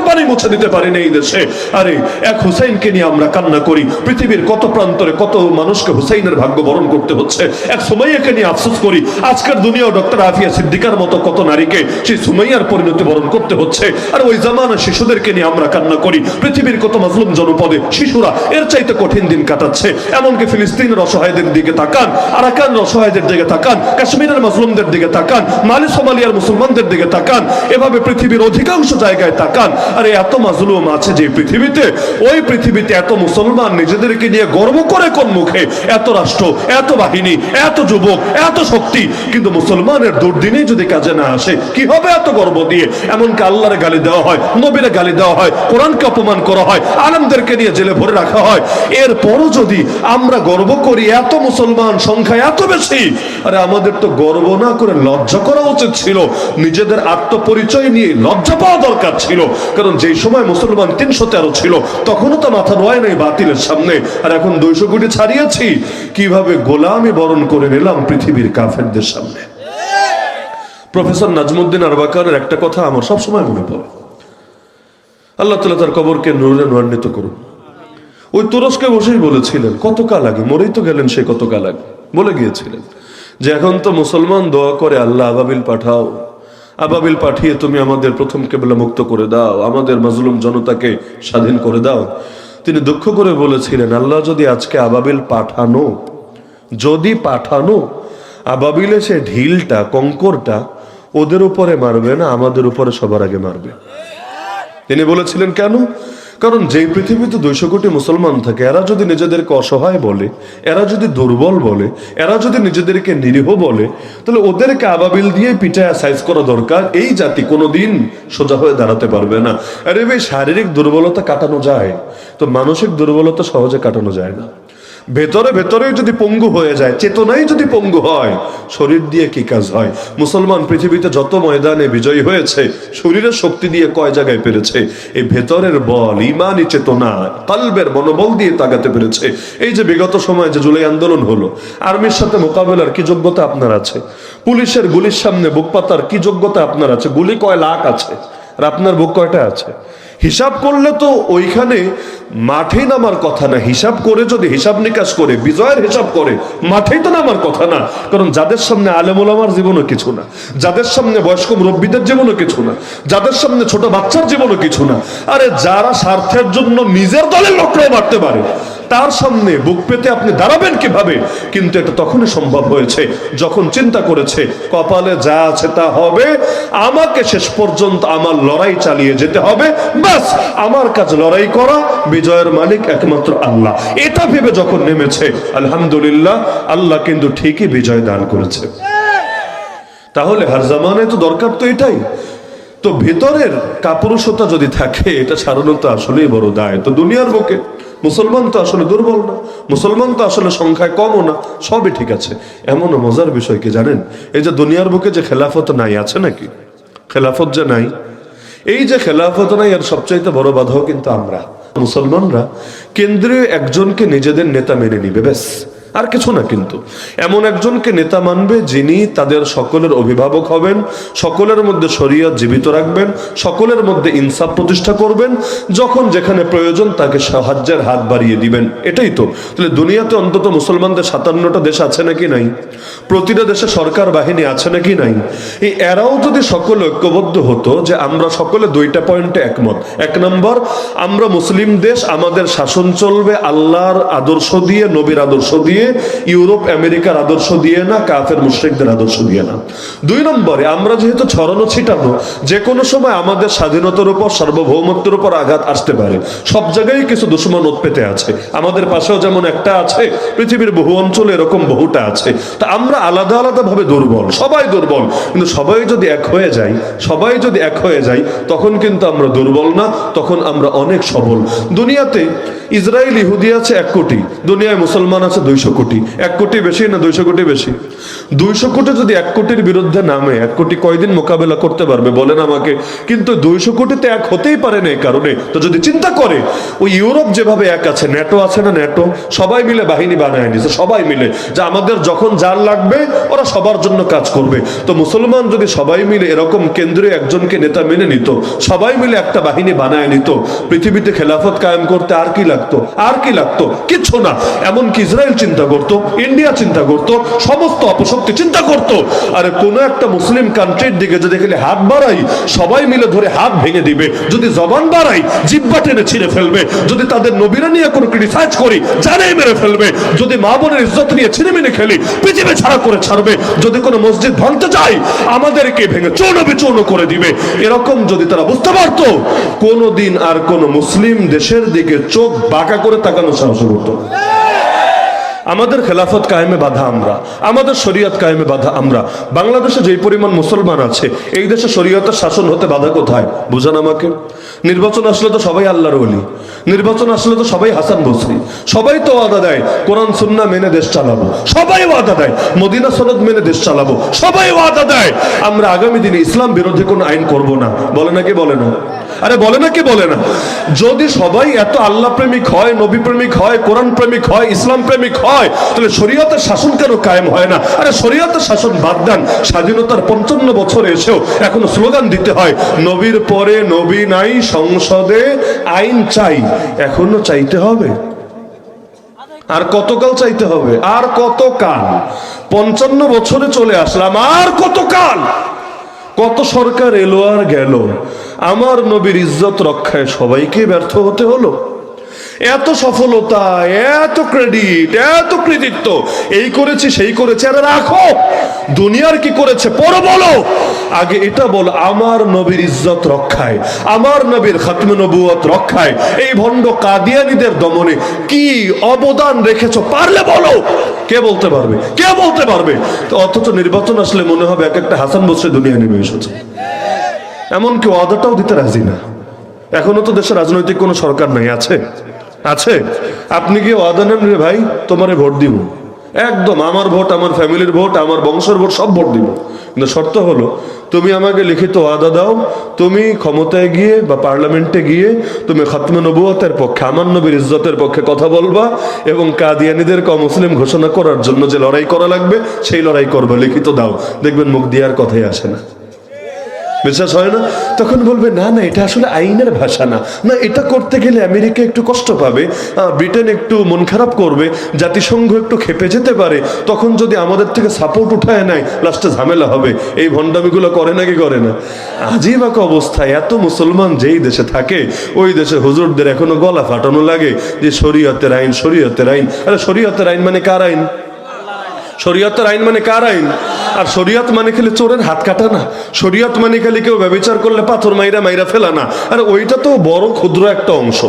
পানি মুছে দিতে পারিনি এই দেশে। আরে এক হুসাইনকে নিয়ে আমরা কান্না করি, পৃথিবীর কত প্রান্তরে কত মানুষকে হুসাইনের ভাগ্য বরণ করতে হচ্ছে। এক সুমাইয়াকে নিয়ে আফসোস করি, আজকের দুনিয়াও ডক্টর আফিয়া সিদ্দিকার মতো কত নারীকে সেই সুমাইয়ার পরিণতি বরণ করতে হচ্ছে। আর ওই জামানা শিশুদেরকে নিয়ে আমরা কান্না করি, পৃথিবীর কত মাজলুম জনপদে শিশুরা এর চাইতে কঠিন দিন কাটাচ্ছে। এমনকি ফিলিস্তিনের অসহায়দের দিকে তাকান, আরাকানের অসহায়দের দিকে তাকান, কাশ্মীরের মাজলুমদের দিকে তাকান, মালি সোমালিয়ার মুসলমানদের দিকে তাকান, এভাবে পৃথিবীর অধিকাংশ জায়গায় তাকান। আরে এত মাজলুম আছে যে পৃথিবীতে, ওই পৃথিবীতে এত মুসলমান নিজেদেরকে নিয়ে গর্ব করে কোন মুখে? এত রাষ্ট্র, এত বাহিনী, এত যুবক, এত শক্তি, কিন্তু মুসলমানের দুর্দিনে যদি কাজে না আসে কি হবে এত গর্ব দিয়ে? এমনকি আল্লাহরে গালি দেওয়া হয়, নবীরে গালি দেওয়া হয়, কোরআনকে অপমান করা হয়, আলেমদেরকে নিয়ে জেলে ভরে রাখা হয়। এরপরও যদি আমরা গর্ব করি এত মুসলমান সংখ্যা এত বেশি, আরে আমাদের তো গর্ব না করে লজ্জা করা উচিত ছিল। নিজেদের আত্মপরিচয় নিয়ে লজ্জা পাওয়া দরকার ছিল, কারণ যেই সময় মুসলমান 313 ছিল তখনও তো মাথা নোয়ায় নাই বাতিলের সামনে, আর এখন 200 কোটি ছাড়িয়েছি। কিভাবে গোলামি বরণ করে নিলাম পৃথিবীর কাফেরদের সামনে। প্রফেসর নাজমুদ্দিন আরবাকারের একটা কথা আমার সবসময় মনে পড়ে, আল্লাহ তাআলা তার কবরকে নূরে নূরান্বিত করুন। ওই তুরস্কে বসেই বলেছিলেন, কত কাল আগে, মরেই তো গেলেন সে কত কাল আগে, বলে গিয়েছিলেন যে এখন তো মুসলমান দোয়া করে, আল্লাহ আবাবিল পাঠাও, আবাবিল পাঠিয়ে তুমি আমাদের প্রথম কেবলা মুক্ত করে দাও, আমাদের মাজলুম জনতাকে স্বাধীন করে দাও। তিনি দুঃখ করে বলেছিলেন, আল্লাহ যদি আজকে আবাবিল পাঠানো, আবাবিলে সে ঢিলটা, কঙ্করটা ওদের উপরে মারবে না, আমাদের উপরে সবার আগে মারবে। তিনি বলেছিলেন কেন? কারণ যেই পৃথিবীতে 200 কোটি মুসলমান থাকে, এরা যদি নিজেদেরকে অসহায় বলে, এরা যদি দুর্বল বলে, এরা যদি নিজেদেরকে নিরীহ বলে, তাহলে ওদেরকে আবাবিল দিয়ে পিঠায় সাইজ করা দরকার। এই জাতি কোনোদিন সোজা হয়ে দাঁড়াতে পারবে না। আরে ভাই, শারীরিক দুর্বলতা কাটানো যায়, তো মানসিক দুর্বলতা সহজে কাটানো যায় না। ভেতরে ভেতরেই যদি পঙ্গু হয়ে যায়, চেতনাই যদি পঙ্গু হয়, শরীর দিয়ে কি কাজ হয়? মুসলমান পৃথিবীতে যত ময়দানে বিজয়ী হয়েছে, শরীরের শক্তি দিয়ে কয় জায়গায় পেরেছে? এই ভেতরের বল, ইমানি চেতনা, কলবের মনোবল দিয়ে তাগাতে পেরেছে। এই যে বিগত সময়ে যে জুলাই আন্দোলন হলো, আর্মির সাথে মোকাবেলার কি যোগ্যতা আপনার আছে? পুলিশের গুলির সামনে বুক পাতার কি যোগ্যতা আপনার আছে? গুলি কয় লাখ আছে, আর আপনার বুক কয়টা আছে? হিসাব করলে তো ওইখানে মাঠে নামার কথা না। হিসাব করে যদি হিসাব নিকাশ করে বিজয়ের হিসাব করে, মাঠেই তো নামার কথা না। কারণ যাদের সামনে আলেম ওলামার জীবনও কিছু না, যাদের সামনে বয়স্ক মুরব্বীদের জীবনও কিছু না, যাদের সামনে ছোট বাচ্চার জীবনও কিছু না, আরে যারা স্বার্থের জন্য নিজের দলের লোকরাও মারতে পারে, তার সামনে বুক পেতে আপনি দাঁড়াবেন কিভাবে? কিন্তু এটা তখনই সম্ভব হয়েছে যখন চিন্তা করেছে কপালে যা আছে তা হবে, আমাকে শেষ পর্যন্ত আমার লড়াই চালিয়ে যেতে হবে, বাস আমার কাজ লড়াই করা, বিজয়ের মালিক একমাত্র আল্লাহ। এটা ভেবে যখন নেমেছে, আলহামদুলিল্লাহ, আল্লাহ কিন্তু ঠিকই বিজয় দান করেছে। তাহলে হার জামানায় তো দরকার তো এটাই। তো ভেতরের কাপুরুষতা যদি থাকে, এটা ছাড়ানো তো আসলেই বড় দায়। তো দুনিয়ার বুকে মুসলমান তো আসলে দুর্বল না, মুসলমান তো আসলে সংখ্যায় কমও না, সবই ঠিক আছে। এমনও মজার বিষয় কি জানেন? এই যে দুনিয়ার বুকে যে খেলাফত নাই, আছে নাকি? খেলাফত যে নাই, এই যে খেলাফত নাই, এর সবচাইতে বড় বাধাও কিন্তু আমরা মুসলমানরা। কেন্দ্রীয় একজনকে নিজেদের নেতা মেনে নিবে, ব্যাস, আর কিছু না। কিন্তু এমন একজনকে নেতা মানবে যিনি তাদের সকলের অভিভাবক হবেন, সকলের মধ্যে শরিয়ত জীবিত রাখবেন, সকলের মধ্যে ইনসাফ প্রতিষ্ঠা করবেন, যখন যেখানে প্রয়োজন তাকে সাহায্যের হাত বাড়িয়ে দিবেন। এটাই তো। তাহলে দুনিয়াতে অন্তত মুসলমানদের 57টা দেশ আছে নাকি নাই? প্রতিটা দেশে সরকার বাহিনী আছে নাকি নাই? এই এরাও যদি সকলে ঐক্যবদ্ধ হতো যে আমরা সকলে 2টা পয়েন্টে একমত। 1 নম্বর, আমরা মুসলিম দেশ, আমাদের শাসন চলবে আল্লাহর আদর্শ দিয়ে, নবীর আদর্শ দিয়ে, ইউরোপ আমেরিকার আদর্শ দিয়ে না, কাফের মুশরিকদের আদর্শ দিয়ে না। 2 নম্বরে, আমরা যেহেতু ছড়ানো ছিটানো, যে কোনো সময় আমাদের স্বাধীনতার উপর, সার্বভৌমত্বের উপর আঘাত আসতে পারে। সব জায়গায় কিছু দুশমন উৎপেতে আছে, আমাদের পাশেও যেমন একটা আছে, পৃথিবীর বহু অঞ্চলে এরকম বহুটা আছে। তা আমরা আলাদা আলাদা ভাবে দুর্বল, সবাই দুর্বল, কিন্তু সবাই যদি এক হয়ে যায়, সবাই যদি এক হয়ে যায়, তখন কিন্তু আমরা দুর্বল না, তখন আমরা অনেক সবল। দুনিয়াতে ইসরায়েল ইহুদি আছে 1 কোটি, দুনিয়ায় মুসলমান আছে 200 কোটি। 1 কোটি বেশি না 200 কোটি বেশি? 200 কোটি যদি 1 কোটির বিরুদ্ধে নামে, 1 কোটি কয়দিন মোকাবেলা করতে পারবে বলেন আমাকে? কিন্তু 200 কোটিতে এক হতেই পারে না। এই কারণে তো যদি চিন্তা করে, ওই ইউরোপ যেভাবে এক আছে, ন্যাটো আছে না, ন্যাটো সবাই মিলে বাহিনী বানায় নিছে, সবাই মিলে, যে আমাদের যখন যার লাগবে ওরা সবার জন্য কাজ করবে। তো মুসলমান যদি সবাই মিলে এরকম কেন্দ্রীয় একজনকে নেতা মেনে নিত, সবাই মিলে একটা বাহিনী বানায় নিত, পৃথিবীতে খেলাফত কায়েম করতে আর কি লাগতো? আর কি লাগতো? কিচ্ছু না। এমনকি ইসরায়েল চিন্তা করতো, ইন্ডিয়া চিন্তা করতো, সমস্ত অপশক্তি চিন্তা করতো, আরে কোনো একটা মুসলিম কান্ট্রির দিকে যদি খালি হাত বাড়াই, সবাই মিলে ধরে হাত ভেঙে দিবে। যদি জবান বাড়াই, জিহ্বা টেনে ছিঁড়ে ফেলবে। যদি তাদের নবীরা নিয়ে কোনো ক্রিটিসাইজ করি, জানেই মেরে ফেলবে। যদি মা বোনের ইজ্জত নিয়ে ছিনিমিনি খেলি, পৃথিবী ছাড়া করে ছাড়বে। যদি কোনো মসজিদ ভাঙতে চাই, আমাদেরকে ভেঙে চূর্ণ বিচূর্ণ করে দিবে। এরকম যদি তারা বুঝতে পারতো, কোনোদিন আর কোন মুসলিম দেশের দিকে চোখ বাঁকা করে তাকানো সাহস করতো। আমাদের খেলাফত কায়েমে বাধা আমরা, আমাদের শরীয়ত কায়েমে বাধা আমরা। বাংলাদেশে যেই পরিমাণ মুসলমান আছে, এই দেশে শরীয়তের শাসন হতে বাধা কোথায় বুঝান আমাকে? নির্বাচন আসলে তো সবাই আল্লাহর ওলি, নির্বাচন আসলে তো সবাই হাসান বসরি, সবাই তো ওয়াদা দেয় কোরআন সুন্নাহ মেনে দেশ চালাবো, সবাই ওয়াদা দেয় মদিনা সনদ মেনে দেশ চালাবো, সবাই ওয়াদা দেয় আমরা আগামী দিনে ইসলাম বিরোধী কোন আইন করব না। বলে নাকি বলে না? আরে বলে নাকি বলে না? যদি সবাই এত আল্লাহ প্রেমিক হয়, নবী প্রেমিক হয়, কোরআন প্রেমিক হয়, ইসলাম প্রেমিক হয়, তাহলে শরীয়তের শাসন কেন কায়েম হয় না? আরে শরীয়তের শাসন বাদ দেন, স্বাধীনতার 55 বছর এসেও এখনো স্লোগান দিতে হয় নবীর পরে নবী নাই, সংসদে আইন চাই। এখনো চাইতে হবে? আর কতকাল চাইতে হবে? আর কতকাল? 55 বছরে চলে আসলাম, আর কতকাল? কত সরকার এলো আর গেল, আমার নবীর ইজ্জত রক্ষায় সবাইকে ব্যর্থ হতে হলো। এত সফলতা, এত ক্রেডিট, এত কৃতিত্ব, এই করেছি সেই করেছি। আরে রাখো, দুনিয়ার কি করেছে পরে বলো, আগে এটা বল আমার নবীর ইজ্জত রক্ষায়, আমার নবীর খাতমে নবুয়ত রক্ষায় এই ভণ্ড কাদিয়ানীদের দমনে কি অবদান রেখেছো পারলে বলো। কে বলতে পারবে? কে বলতে পারবে? তো অথচ নির্বাচন আসলে মনে হবে এক একটা হাসান বসরে দুনিয়া নেমে এসেছে। এমনকি ওয়াদাটাও দিতে রাজি না। এখনো তো দেশে রাজনৈতিক কোনো সরকার নাই, আছে? আছে? আপনি কি ওয়াদা নেন, রে ভাই তোমারে ভোট দিব, একদম আমার ভোট, আমার ফ্যামিলির ভোট, আমার বংশের ভোট, সব ভোট দিব, কিন্তু শর্ত হলো তুমি আমাকে লিখিত ওয়াদা দাও, তুমি ক্ষমতায় গিয়ে বা পার্লামেন্টে গিয়ে তুমি খাতমে নবুয়তের পক্ষে, আমার নবীর ইজ্জতের পক্ষে কথা বলবা এবং কাদিয়ানীদেরকে অমুসলিম ঘোষণা করার জন্য যে লড়াই করা লাগবে সেই লড়াই করবা, লিখিত দাও। দেখবেন মুখ দেওয়ার কথাই আসে না, বিশ্বাস হয় না। তখন বলবে না না এটা আসলে আইনের ভাষা না, না এটা করতে গেলে আমেরিকা একটু কষ্ট পাবে, ব্রিটেন একটু মন খারাপ করবে, জাতিসংঘ একটু খেপে যেতে পারে, তখন যদি আমাদের থেকে সাপোর্ট উঠায় নেয় লাস্টে ঝামেলা হবে। এই ভণ্ডামিগুলো করে নাকি করে না? আজীব এক অবস্থায় এত মুসলমান যেই দেশে থাকে ওই দেশে হুজুরদের এখনো গলা ফাটানো লাগে যে শরীয়তের আইন, শরীয়তের আইন। আরে শরীয়তের আইন মানে কার আইন? শরীয়তের আইন মানে কার আইন? আর শরীয়ত মানে খালি চোরের হাত কাটা না, শরীয়ত মানে খালি কেউ ব্যভিচার করলে পাথর মাইরা মাইরা ফেলা না। আর ওইটা তো বড় ক্ষুদ্র একটা অংশ।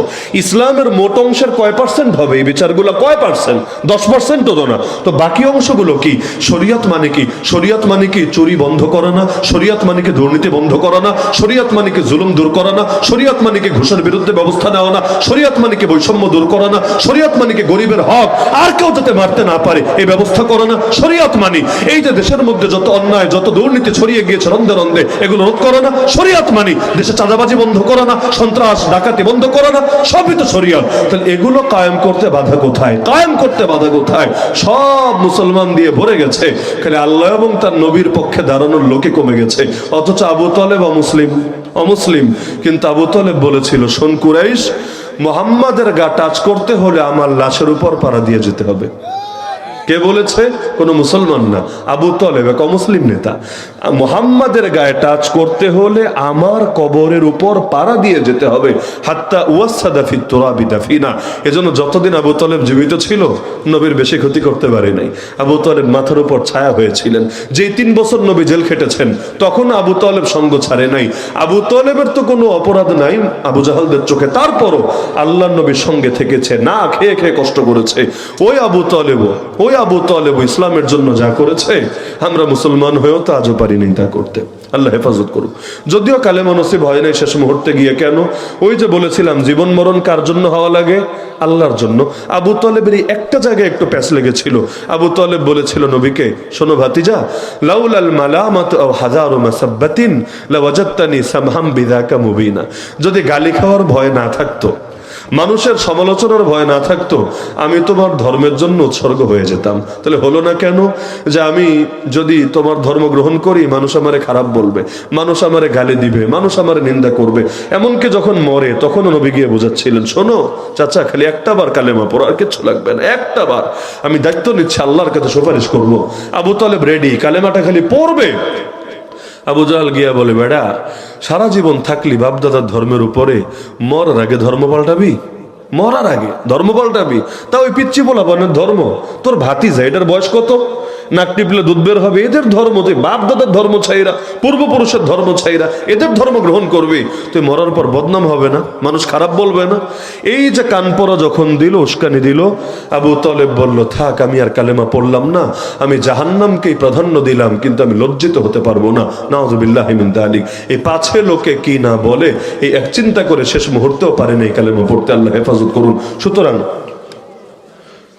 ইসলামের মোট অংশের কয় পার্সেন্ট হবে এই বিচারগুলো? কয় পার্সেন্ট? 10%ও তো না। তো বাকি অংশগুলো কি? শরীয়ত মানে কি? শরীয়ত মানে কি চুরি বন্ধ করা না, শরীয়ত মানে কি দুর্নীতি বন্ধ করা না, শরীয়ত মানে কি জুলুম দূর করা না, শরীয়ত মানে কি ঘুষের বিরুদ্ধে ব্যবস্থা নেওয়া না, শরীয়ত মানে কি বৈষম্য দূর করা না, শরীয়ত মানে কি গরিবের হক আর কেউ যাতে মারতে না পারে এই ব্যবস্থা করা না। শরীয়ত মানে এই যে দেশের মধ্যে যত অন্যায়, যত দুর্নীতি ছড়িয়ে গিয়েছে রন্ধে রন্ধে, এগুলো রোধ করা না। শরীয়ত মানে দেশে চাঁদাবাজি বন্ধ করা না, সন্ত্রাস ডাকাতি বন্ধ করা না, সবই তো শরীয়ত। তাহলে এগুলো কায়েম করতে বাধা কোথায়? কায়েম করতে বাধা কোথায়? সব মুসলমান দিয়ে ভরে গেছে, খালি আল্লাহ এবং তার নবীর পক্ষে দাঁড়ানোর লোকে কমে গেছে। অথচ আবু তালেব অমুসলিম, কিন্তু আবু তালেব বলেছিল শোন কুরাইশ, মুহাম্মাদের গা টাচ করতে হলে আমার লাশের উপর পাড়া দিয়ে যেতে হবে। কে বলেছে? কোন মুসলমান না, আবু তালেব এক অমুসলিম নেতা। মুহাম্মাদের গায়ে টাচ করতে হলে আমার কবরের উপর পাড়া দিয়ে যেতে হবে, হাত্তা ওয়াসাদা ফিত তুরাবি দাফিনা। এজন্য যতদিন আবু তালেব জীবিত ছিল নবীর বেশি ক্ষতি করতে পারে নাই। আবু তালেব মাথার উপর ছায়া হয়েছিলেন। যেই 3 বছর নবী জেল খেটেছেন তখন আবু তালেব সঙ্গ ছাড়ে নাই। আবু তালেবের তো কোনো অপরাধ নাই আবু জাহালদের চোখে, তারপরও আল্লাহর নবীর সঙ্গে থেকেছে, না খেয়ে খেয়ে কষ্ট করেছে। ওই আবু তালেব ইসলামের জন্য যা করেছে আমরা মুসলমান হয়েও তা আজও পারিনি তা করতে। আল্লাহ হেফাজত করুক। যদিও কালেমা নসিব হয় নাই শেষ মুহূর্তে গিয়ে। কেন? ওই যে বলেছিলাম জীবন মরণ কার জন্য হওয়া লাগে? আল্লাহর জন্য। আবু তালেবের একটা জায়গায় একটু প্যাচ লেগেছিল। আবু তালেব বলেছিল নবীকে, শোনো ভাতিজা, লাউলাল মালামাত আও হাজারু মাসাব্বাতিন লাওয়াজাদতানি সামহাম বিযাকা মুবিনা। যদি গালি খাওয়ার ভয় না থাকতো, মানুষের সমালোচনার ভয় না থাকতো, আমি তোমার ধর্মের জন্য উৎসর্গ হয়ে যেতাম। তাহলে হলো না কেন? যে আমি যদি তোমার ধর্ম গ্রহণ করি মানুষ আমারে খারাপ বলবে, মানুষ আমারে গালি দিবে, মানুষ আমারে নিন্দা করবে। এমনকি যখন মরে তখনও নবী গিয়ে বোঝাচ্ছিলেন, শোনো চাচা, খালি একটা বার কালেমা পড়ো, আর কিচ্ছু লাগবে না, একটা বার। আমি দায়িত্ব নিচ্ছি, আল্লাহর কাছে সুপারিশ করব। আবু তালেব রেডি, কালেমাটা খালি পড়বে। আবু জাহাল গিয়া বলে, বেড়া সারা জীবন থাকলি বাপদাদার ধর্মের উপরে, মরার আগে ধর্ম পাল্টাবি? মরার আগে ধর্ম পাল্টাবি? তা ওই পিচ্ছি বলাবানের ধর্ম, তোর ভাতিজা, এটার বয়স কত? নাক টিপলে দুধ বের হবে, এদের ধর্ম, তুই বাপ দাদার ধর্ম ছাইরা, পূর্বপুরুষের ধর্ম ছাইরা এদের ধর্ম গ্রহণ করবি? তুই মরার পর বদনাম হবে না? মানুষ খারাপ বলবে না? এই যে কান পরা যখন দিল, উস্কানি দিল, আবু তালেব বলল, থাক আমি আর কালেমা পড়লাম না, আমি জাহান্নামকেই প্রাধান্য দিলাম, কিন্তু আমি লজ্জিত হতে পারবো না। নাউযুবিল্লাহি মিন যালিক। এই পাছে লোকে কি না বলে এই এক চিন্তা করে শেষ মুহূর্তেও পারেন এই কালেমা পড়তে। আল্লাহ হেফাজত করুন। সুতরাং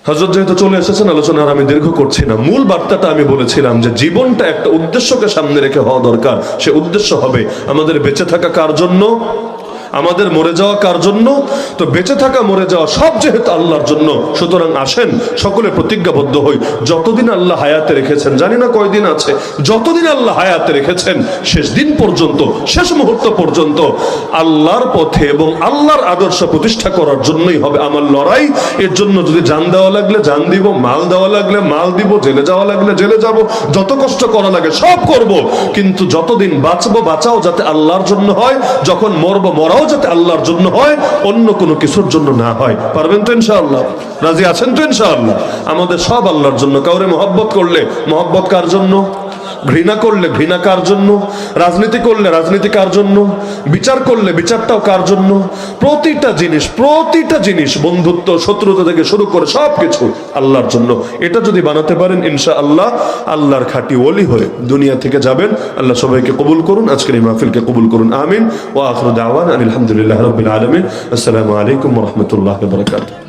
হযরত যেহেতু চলে এসেছেন, আলোচনা আর আমি দীর্ঘ করছি না। মূল বার্তাটা আমি বলেছিলাম যে জীবনটা একটা উদ্দেশ্যকে সামনে রেখে হওয়া দরকার। সে উদ্দেশ্য হবে আমাদের বেঁচে থাকা কার জন্য, আমাদের মরে যাওয়া কার জন্য? তো বেঁচে থাকা মরে যাওয়া সব যেহেতু আল্লাহর জন্য, সুতরাং আসেন সকলে প্রতিজ্ঞাবদ্ধ হই, যতদিন আল্লাহ হায়াতে রেখেছেন, জানি না কয়দিন আছে, যতদিন আল্লাহ হায়াতে রেখেছেন শেষ দিন পর্যন্ত, শেষ মুহূর্ত পর্যন্ত আল্লাহর পথে এবং আল্লাহর আদর্শ প্রতিষ্ঠা করার জন্যই হবে আমার লড়াই। এর জন্য যদি জান দেওয়া লাগলে জান দিব, মাল দেওয়া লাগলে মাল দিব, জেলে যাওয়া লাগলে জেলে যাব, যত কষ্ট করা লাগে সব করব। কিন্তু যতদিন বাঁচবো, বাঁচাও যাতে আল্লাহর জন্য হয়, যখন মরবো, মরাও যাতে আল্লাহর জন্য হয়, অন্য কোনো কিছুর জন্য না হয়। পারবেন তো ইনশাআল্লাহ? রাজি আছেন তো ইনশাআল্লাহ? আমাদের সব আল্লাহর জন্য। কাউরে মহব্বত করলে মহব্বত কার জন্য? ঘৃণা করলে ঘৃণা কার জন্য? রাজনীতি করলে রাজনীতি কার জন্য? বিচার করলে বিচারটাও কার জন্য? প্রতিটা জিনিস, বন্ধুত্ব, শত্রুতা থেকে শুরু করে সবকিছু আল্লাহর জন্য। এটা যদি বানাতে পারেন ইনশাআল্লাহ আল্লাহর খাঁটি ওলি হয়ে দুনিয়া থেকে যাবেন। আল্লাহ সবাইকে কবুল করুন, আজকের এই মাহফিলকে কবুল করুন। আমিন। ওয়া আখিরু দাওয়ানা আলহামদুলিল্লাহি রাব্বিল আলামিন। আসসালামু আলাইকুম ওয়া রাহমাতুল্লাহি ওয়া বারাকাতুহু।